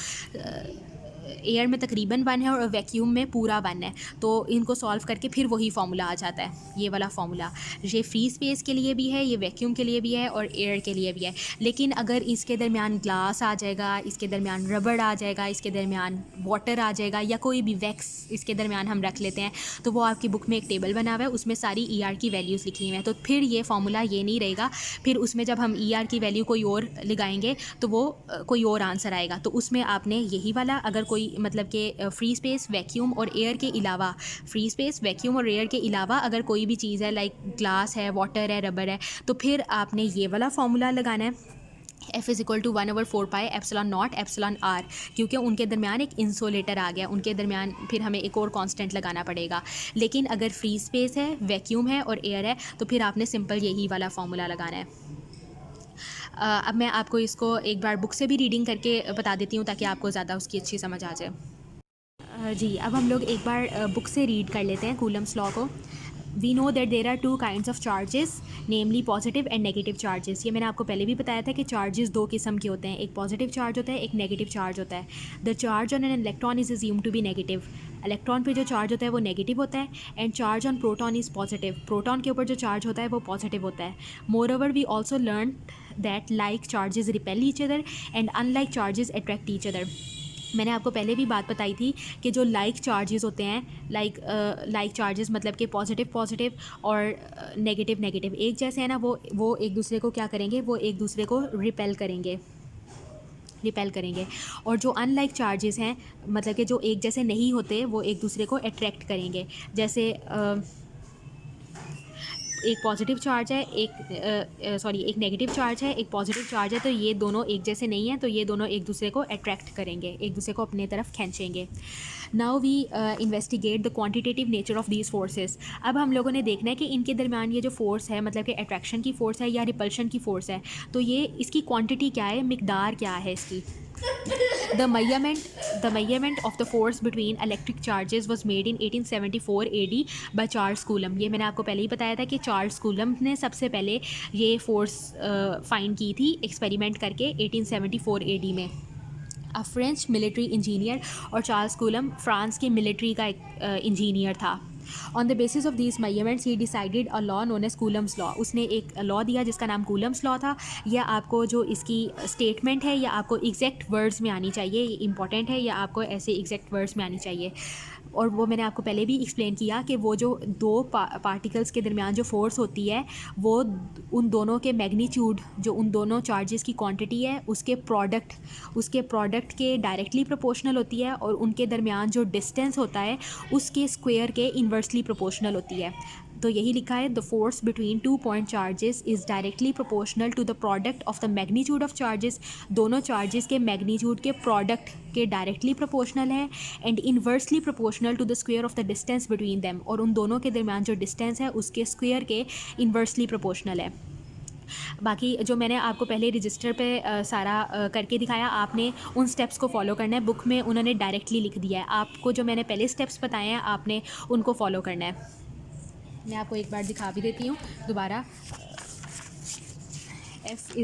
[SPEAKER 1] एयर में तकरीबन 1 है और वैक्यूम में पूरा 1 है। तो इनको सॉल्व करके फिर वही फार्मूला आ जाता है, ये वाला फार्मूला। ये फ्री स्पेस के लिए भी है, ये वैक्यूम के लिए भी है और एयर के लिए भी है। लेकिन अगर इसके दरमियान ग्लास आ जाएगा, इसके दरमियान रबड़ आ जाएगा, इसके दरमियान वाटर आ जाएगा या कोई भी वैक्स इसके दरमियान हम रख लेते हैं, तो वो आपकी बुक में एक टेबल बना हुआ है, उसमें सारी ER की वैल्यूज़ लिखी हुई हैं। तो फिर ये फार्मूला ये नहीं रहेगा, फिर उसमें जब हम ER की वैल्यू कोई और लगाएंगे तो वो कोई और आंसर आएगा। तो उसमें आपने यही वाला, अगर कोई मतलब कि फ्री स्पेस, वैक्यूम और एयर के अलावा, फ्री स्पेस, वैक्यूम और एयर के अलावा अगर कोई भी चीज़ है, लाइक ग्लास है, वाटर है, रबर है, तो फिर आपने ये वाला फार्मूला लगाना है, F is equal to 1/4 pi epsilon naught epsilon R, क्योंकि उनके दरमियान एक इंसोलेटर आ गया, उनके दरमियान फिर हमें एक और कांस्टेंट लगाना पड़ेगा। लेकिन अगर फ्री स्पेस है, वैक्यूम है और एयर है, तो फिर आपने सिंपल यही वाला फार्मूला लगाना है। अब मैं आपको इसको एक बार बुक से भी रीडिंग करके बता देती हूँ ताकि आपको ज़्यादा उसकी अच्छी समझ आ जाए। जी, अब हम लोग एक बार बुक से रीड कर लेते हैं कूलम्स लॉ को। We know that there are 2 kinds of charges, namely positive and negative charges. ये मैंने आपको पहले भी बताया था कि चार्जेस 2 किस्म के होते हैं, एक पॉजिटिव चार्ज होता है, एक नेगेटिव चार्ज होता है। The charge on an electron is assumed to be negative, electron पे जो चार्ज होता है वो नेगेटिव होता है। And charge on proton is positive, proton के ऊपर जो चार्ज होता है वो पॉजिटिव होता है। Moreover we also learn that like charges repel each other and unlike charges attract each other. मैंने आपको पहले भी बात बताई थी कि जो लाइक चार्जेस होते हैं, लाइक चार्जेस मतलब कि पॉजिटिव पॉजिटिव और नेगेटिव नेगेटिव एक जैसे हैं ना, वो एक दूसरे को क्या करेंगे, वो एक दूसरे को रिपेल करेंगे। और जो अनलाइक चार्जेस हैं, मतलब कि जो एक जैसे नहीं होते, वो एक दूसरे को अट्रैक्ट करेंगे। जैसे एक पॉजिटिव चार्ज है, एक नेगेटिव चार्ज है, एक पॉजिटिव चार्ज है, तो ये दोनों एक जैसे नहीं हैं, तो ये दोनों एक दूसरे को अट्रैक्ट करेंगे, एक दूसरे को अपने तरफ खींचेंगे। Now we investigate the quantitative nature of these forces. अब हम लोगों ने देखना है कि इनके दरमियान ये जो फोर्स है, मतलब कि अट्रैक्शन की फ़ोर्स है या रिपल्शन की फ़ोर्स है, तो ये इसकी क्वांटिटी क्या है, मिकदार क्या है इसकी। The measurement of the force between electric charges was made in 1874 AD by Charles Coulomb। ये मैंने आपको पहले ही बताया था कि चार्ल्स कूलम ने सबसे पहले ये फोर्स फाइंड की थी एक्सपेरिमेंट करके 1874 AD में। अ फ्रेंच मिलिट्री इंजीनियर, और चार्ल्स कूलम फ्रांस के मिलिट्री का एक इंजीनियर था। On the basis of these measurements ही decided a law known as Coulomb's law. उसने एक लॉ दिया जिसका नाम कूलम्स लॉ था। यह आपको जो इसकी स्टेटमेंट है, या आपको एग्जैक्ट वर्ड्स में आनी चाहिए, ये इंपॉर्टेंट है, या आपको ऐसे एग्जैक्ट वर्ड्स में आनी चाहिए। और वो मैंने आपको पहले भी एक्सप्लेन किया कि वो जो दो पार्टिकल्स के दरमियान जो फोर्स होती है, वो उन दोनों के मैग्नीट्यूड, जो उन दोनों चार्जेस की क्वांटिटी है, उसके प्रोडक्ट के डायरेक्टली प्रोपोर्शनल होती है, और उनके दरमियान जो डिस्टेंस होता है उसके स्क्वायर के इन्वर्सली प्रोपोर्शनल होती है। तो यही लिखा है, the force between 2 point charges is directly proportional to the product of the magnitude of charges. दोनों चार्जेस के मैग्नीट्यूड के प्रोडक्ट के डायरेक्टली प्रोपोर्शनल है, and inversely proportional to the square of the distance between them, और उन दोनों के दरमियान जो डिस्टेंस है उसके स्क्वायर के इन्वर्सली प्रोपोर्शनल है। बाकी जो मैंने आपको पहले रजिस्टर पे सारा करके दिखाया, आपने उन स्टेप्स को फॉलो करना है। बुक में उन्होंने डायरेक्टली लिख दिया है, आपको जो मैंने पहले स्टेप्स बताए हैं आपने उनको फॉलो करना है। मैं आपको एक बार दिखा भी देती हूँ दोबारा। F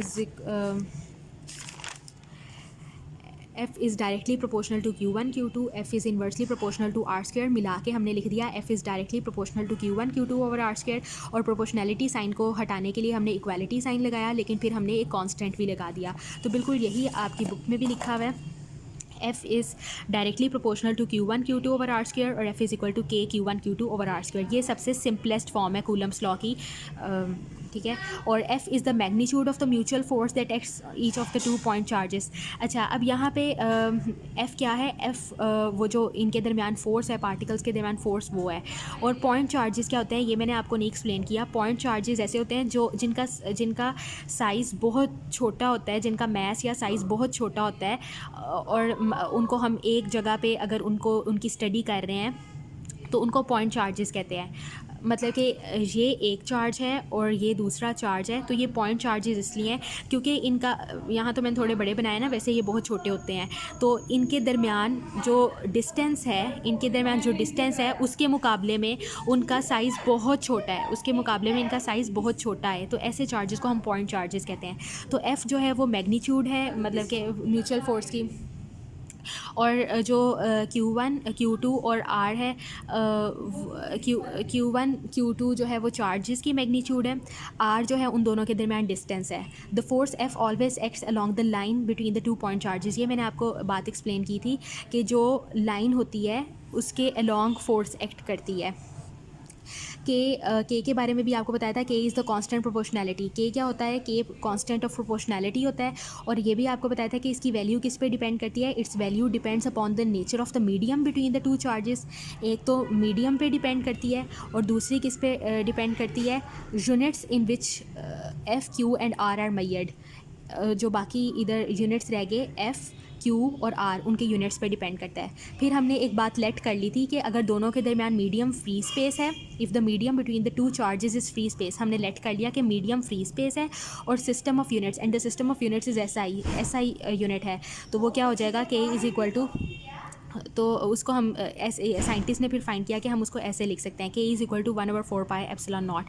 [SPEAKER 1] is directly proportional to Q1 Q2, F is inversely proportional to R square. मिला के हमने लिख दिया F is directly proportional to Q1 Q2 over R square. और प्रोपोर्शनैलिटी साइन को हटाने के लिए हमने इक्वालिटी साइन लगाया, लेकिन फिर हमने एक कांस्टेंट भी लगा दिया। तो बिल्कुल यही आपकी बुक में भी लिखा हुआ है, F is directly proportional to Q1 Q2 over R square, और F is equal to K Q1 Q2 over R square. ये सबसे सिंपलेस्ट फॉर्म है कूलम्स लॉ की, ठीक है। और F is the magnitude of the mutual force that acts each of the 2 point charges. अच्छा, अब यहाँ पे F क्या है, F वो जो इनके दरमियान फोर्स है, पार्टिकल्स के दरमियान फोर्स, वो है। और पॉइंट चार्जेस क्या होते हैं, ये मैंने आपको नहीं एक्सप्लेन किया। पॉइंट चार्जेस ऐसे होते हैं जो जिनका साइज़ बहुत छोटा होता है, जिनका मैस या साइज़ बहुत छोटा होता है, और उनको हम एक जगह पे अगर उनकी स्टडी कर रहे हैं तो उनको पॉइंट चार्जेस कहते हैं। मतलब कि ये एक चार्ज है और ये दूसरा चार्ज है, तो ये पॉइंट चार्जेस इसलिए हैं क्योंकि इनका, यहाँ तो मैंने थोड़े बड़े बनाए ना, वैसे ये बहुत छोटे होते हैं। तो इनके दरमियान जो डिस्टेंस है उसके मुकाबले में उनका साइज़ बहुत छोटा है, इनका साइज़ बहुत छोटा है। तो ऐसे चार्जेस को हम पॉइंट चार्जेस कहते हैं। तो F जो है वो मैग्नीट्यूड है, मतलब कि म्यूचुअल फोर्स की, और जो Q1 Q2 और R है, Q1 Q2 जो है वो चार्जेस की मैग्नीट्यूड है, R जो है उन दोनों के दरमियान डिस्टेंस है। The force F always acts along the line between the 2 point charges. ये मैंने आपको बात एक्सप्लेन की थी कि जो लाइन होती है उसके अलॉन्ग फोर्स एक्ट करती है। के बारे में भी आपको बताया था, के इज़ द कांस्टेंट प्रोपोर्शनैलिटी। के क्या होता है? के कांस्टेंट ऑफ प्रोपोर्शनैलिटी होता है। और ये भी आपको बताया था कि इसकी वैल्यू किस पे डिपेंड करती है? It's value depends upon the nature of the medium between the two charges. एक तो मीडियम पे डिपेंड करती है और दूसरी किस पे डिपेंड करती है? Units in which F Q and R measured. जो बाकी इधर यूनिट्स रह गए एफ़ क्यू और आर, उनके यूनिट्स पे डिपेंड करता है। फिर हमने एक बात लेट कर ली थी कि अगर दोनों के दरमियान मीडियम फ्री स्पेस है, if the medium between the two charges is free space, हमने लेट कर लिया कि मीडियम फ्री स्पेस है और system of units and the system of units is SI unit है। तो वो क्या हो जाएगा? के इज़ इक्वल टू, तो उसको हम ऐसे साइंटिस्ट ने फिर फाइंड किया कि हम उसको ऐसे लिख सकते हैं कि is equal to 1/4 pi epsilon naught.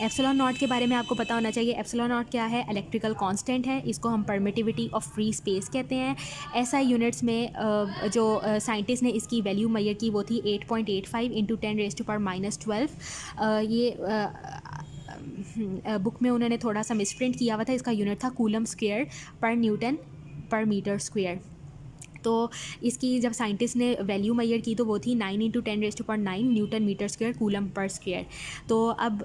[SPEAKER 1] Epsilon naught के बारे में आपको पता होना चाहिए। एप्सिलॉन नॉट क्या है? इलेक्ट्रिकल कांस्टेंट है। इसको हम परमिटिविटी ऑफ फ्री स्पेस कहते हैं। एसआई यूनिट्स में जो साइंटिस्ट ने इसकी वैल्यू मेजर की वो थी 8.85 इंटू 10⁻⁻12। ये बुक में उन्होंने थोड़ा सा मिसप्रिंट किया हुआ था। इसका यूनिट था कूलम स्क्वायर पर न्यूटन पर मीटर स्क्वायर। तो इसकी जब साइंटिस्ट ने वैल्यू मेजर की तो वो थी 9 into 10⁻9 newton metre square coulomb per square. तो अब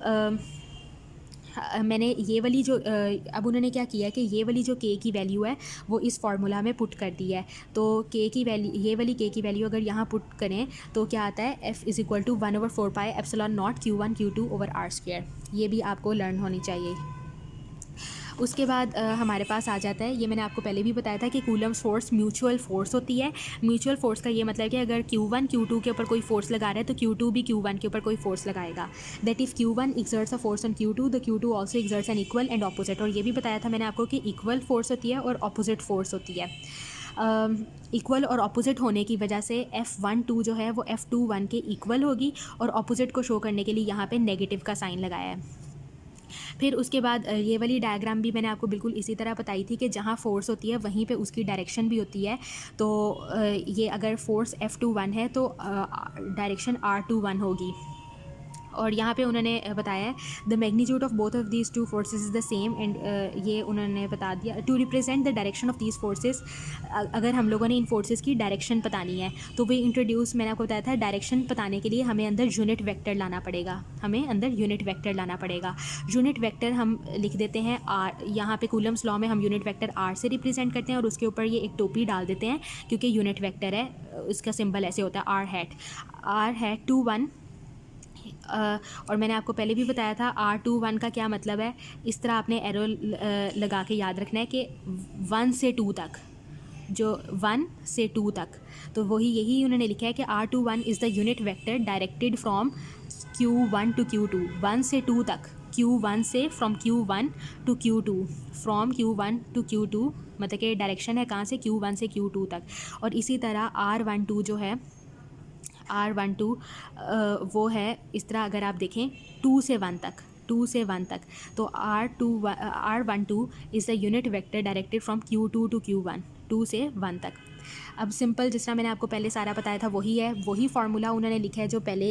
[SPEAKER 1] मैंने ये वाली जो अब उन्होंने क्या किया कि ये वाली जो के की वैल्यू है वो इस फार्मूला में पुट कर दी है। तो के की वैल्यू, ये वाली के की वैल्यू अगर यहाँ पुट करें तो क्या आता है? F is equal to 1/4 pi epsilon naught Q1 Q2 over R square. ये भी आपको लर्न होनी चाहिए। उसके बाद हमारे पास आ जाता है, ये मैंने आपको पहले भी बताया था कि कूलम्स फोर्स म्यूचुअल फोर्स होती है। म्यूचुअल फोर्स का ये मतलब कि अगर Q1 Q2 के ऊपर कोई फोर्स लगा रहा है तो Q2 भी Q1 के ऊपर कोई फोर्स लगाएगा। That if Q1 exerts a force on Q2 the Q2 also exerts an equal and opposite. और ये भी बताया था मैंने आपको कि इक्वल फोर्स होती है और ऑपोजिट फोर्स होती है। इक्वल और अपोजिट होने की वजह से F12 जो है वो F21 के इक्वल होगी और अपोजिट को शो करने के लिए यहाँ पे नेगेटिव का साइन लगाया है। फिर उसके बाद ये वाली डायग्राम भी मैंने आपको बिल्कुल इसी तरह बताई थी कि जहाँ फोर्स होती है वहीं पे उसकी डायरेक्शन भी होती है। तो ये अगर फोर्स F21 है तो डायरेक्शन R21 होगी। और यहाँ पे उन्होंने बताया है the magnitude of both of these two forces is the same and ये उन्होंने बता दिया to represent the direction of these forces. अगर हम लोगों ने इन फोर्सेस की डायरेक्शन बतानी है तो वे इंट्रोड्यूस, मैंने आपको बताया था, डायरेक्शन बताने के लिए हमें अंदर यूनिट वेक्टर लाना पड़ेगा। यूनिट वेक्टर हम लिख देते हैं आर। यहाँ पे कूलम्स लॉ में हम यूनिट वेक्टर आर से रिप्रेजेंट करते हैं और उसके ऊपर ये एक टोपी डाल देते हैं क्योंकि यूनिट वेक्टर है, उसका सिंबल ऐसे होता है आर हैट 2 1। और मैंने आपको पहले भी बताया था R21 का क्या मतलब है। इस तरह आपने एरो लगा के याद रखना है कि 1 से 2 तक, जो 1 से 2 तक, तो वही यही उन्होंने लिखा है कि R21 is the unit vector directed from Q1 to Q2। 1 से 2 तक, Q1 से from Q1 to Q2, from Q1 to Q2 मतलब कि डायरेक्शन है कहाँ से? Q1 से Q2 तक। और इसी तरह R12 जो है, R12 वो है इस तरह, अगर आप देखें 2 से 1 तक, तो R12 is the unit vector directed from Q2 to Q1, 2 से 1 तक। अब सिंपल जिस तरह मैंने आपको पहले सारा बताया था वही है, वही फार्मूला उन्होंने लिखा है जो पहले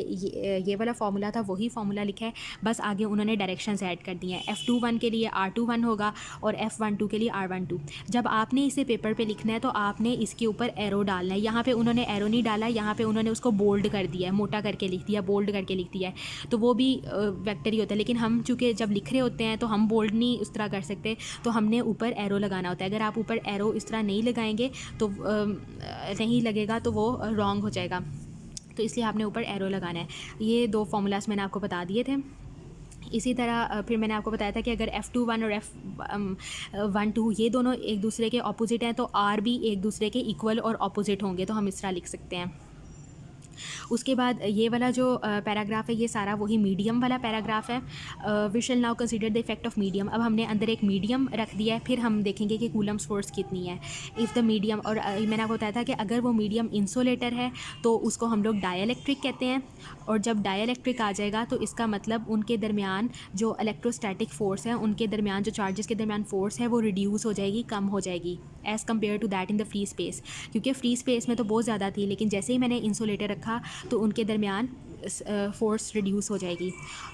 [SPEAKER 1] ये वाला फार्मूला था, वही फार्मूला लिखा है, बस आगे उन्होंने डायरेक्शंस ऐड कर दिए हैं। F21 के लिए R21 होगा और F12 के लिए R12। जब आपने इसे पेपर पे लिखना है तो आपने इसके ऊपर एरो डालना है। यहाँ पे उन्होंने एरो नहीं डाला, यहाँ पे उन्होंने उसको बोल्ड कर दिया है, मोटा करके लिख दिया, बोल्ड करके लिख दिया है, तो वो भी वेक्टर ही होता है। लेकिन हम चूँकि जब लिख रहे होते हैं तो हम बोल्ड नहीं उस तरह कर सकते, तो हमने ऊपर एरो लगाना होता है। अगर आप ऊपर एरो इस तरह नहीं लगाएंगे तो नहीं लगेगा तो वो रॉन्ग हो जाएगा, तो इसलिए आपने ऊपर एरो लगाना है। ये 2 फार्मूलाज मैंने आपको बता दिए थे। इसी तरह फिर मैंने आपको बताया था कि अगर F21 और F12 ये दोनों एक दूसरे के ऑपोजिट हैं तो R भी एक दूसरे के इक्वल और ऑपोजिट होंगे, तो हम इस तरह लिख सकते हैं। उसके बाद ये वाला जो पैराग्राफ है ये सारा वही मीडियम वाला पैराग्राफ है। We shall now consider the effect of medium. अब हमने अंदर एक मीडियम रख दिया है, फिर हम देखेंगे कि कूलम्स फोर्स कितनी है इफ़ द मीडियम। और मैंने आपको बताया था कि अगर वो मीडियम इंसुलेटर है तो उसको हम लोग डाइलेक्ट्रिक कहते हैं, और जब डाइलेक्ट्रिक आ जाएगा तो इसका मतलब उनके दरमियान जो इलेक्ट्रोस्टैटिक फ़ोर्स है, उनके दरमियान जो चार्जेस के दरमियान फ़ोर्स है वो रिड्यूस हो जाएगी, कम हो जाएगी। As compared to that in the free space, क्योंकि फ्री स्पेस में तो बहुत ज़्यादा थी, लेकिन जैसे ही मैंने इंसुलेटर रखा तो उनके दरमियान फोर्स रिड्यूस हो जाएगी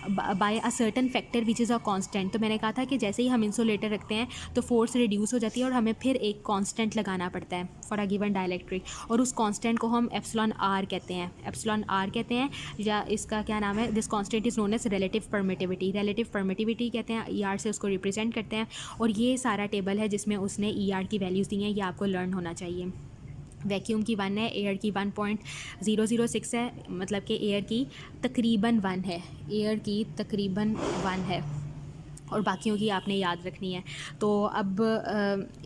[SPEAKER 1] by a certain factor which is a constant. तो मैंने कहा था कि जैसे ही हम इंसुलेटर रखते हैं तो फोर्स रिड्यूस हो जाती है और हमें फिर एक कांस्टेंट लगाना पड़ता है फॉर अ गिवन डाइलेक्ट्रिक, और उस कांस्टेंट को हम एप्सिलॉन आर कहते हैं, एप्सिलॉन आर कहते हैं, या इसका क्या नाम है, this constant is known as relative permittivity, relative permittivity कहते हैं, ई आर से उसको रिप्रेजेंट करते हैं। और ये सारा टेबल है जिसमें उसने ई आर की वैल्यूज़ दी हैं, ये आपको लर्न होना चाहिए। वैक्यूम की 1 है, एयर की 1.006 है, मतलब कि एयर की तकरीबन 1 है, एयर की तकरीबन 1 है, और बाकियों की आपने याद रखनी है। तो अब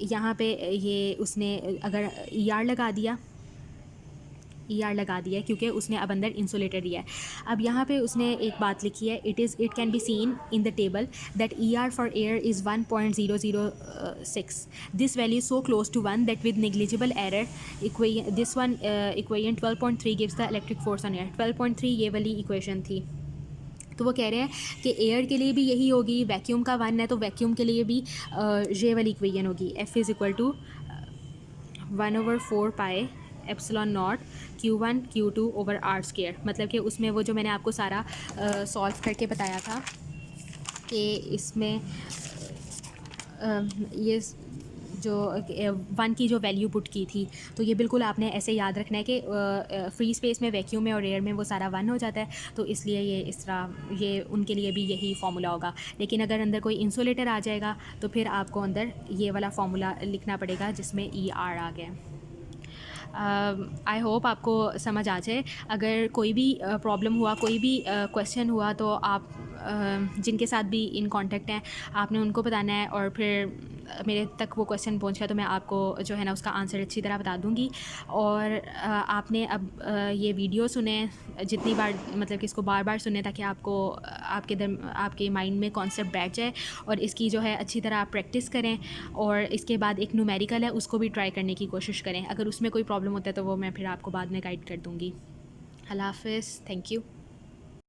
[SPEAKER 1] यहाँ पे ये उसने अगर ई आर लगा दिया, ई आर लगा दिया है क्योंकि उसने अब अंदर इंसुलेटर दिया है। अब यहाँ पे उसने एक बात लिखी है, it can be seen in the table that E R for air is 1.006, this value so close to 1 that with negligible error this one equation 12.3 gives the electric force on air. 12.3 ये वाली इक्वेशन थी। तो वो कह रहे हैं कि एयर के लिए भी यही होगी, वैक्यूम का 1 है तो वैक्यूम के लिए भी ये वाली इक्वेशन होगी, F is equal to 1/4 pi epsilon naught Q1 Q2 over R square. मतलब कि उसमें वो जो मैंने आपको सारा सॉल्व करके बताया था कि इसमें ये जो 1 की जो वैल्यू पुट की थी, तो ये बिल्कुल आपने ऐसे याद रखना है कि फ्री स्पेस में वैक्यूम में और एयर में वो सारा 1 हो जाता है, तो इसलिए ये इस तरह ये उनके लिए भी यही फार्मूला होगा। लेकिन अगर अंदर कोई इंसुलेटर आ जाएगा तो फिर आपको अंदर ये वाला फार्मूला लिखना पड़ेगा जिसमें ई आर आ गया। आई होप आपको समझ आ जाए। अगर कोई भी प्रॉब्लम हुआ, कोई भी क्वेश्चन हुआ, तो आप जिनके साथ भी इन कांटेक्ट हैं आपने उनको बताना है, और फिर मेरे तक वो क्वेश्चन पहुंचा तो मैं आपको जो है ना उसका आंसर अच्छी तरह बता दूंगी। और आपने अब ये वीडियो सुने जितनी बार, मतलब कि इसको बार बार सुने ताकि आपको आपके माइंड में कॉन्सेप्ट बैठ जाए, और इसकी जो है अच्छी तरह आप प्रैक्टिस करें। और इसके बाद एक न्यूमेरिकल है, उसको भी ट्राई करने की कोशिश करें। अगर उसमें कोई प्रॉब्लम होता है तो वो मैं फिर आपको बाद में गाइड कर दूँगी। अल्लाह हाफ़िज़, थैंक यू।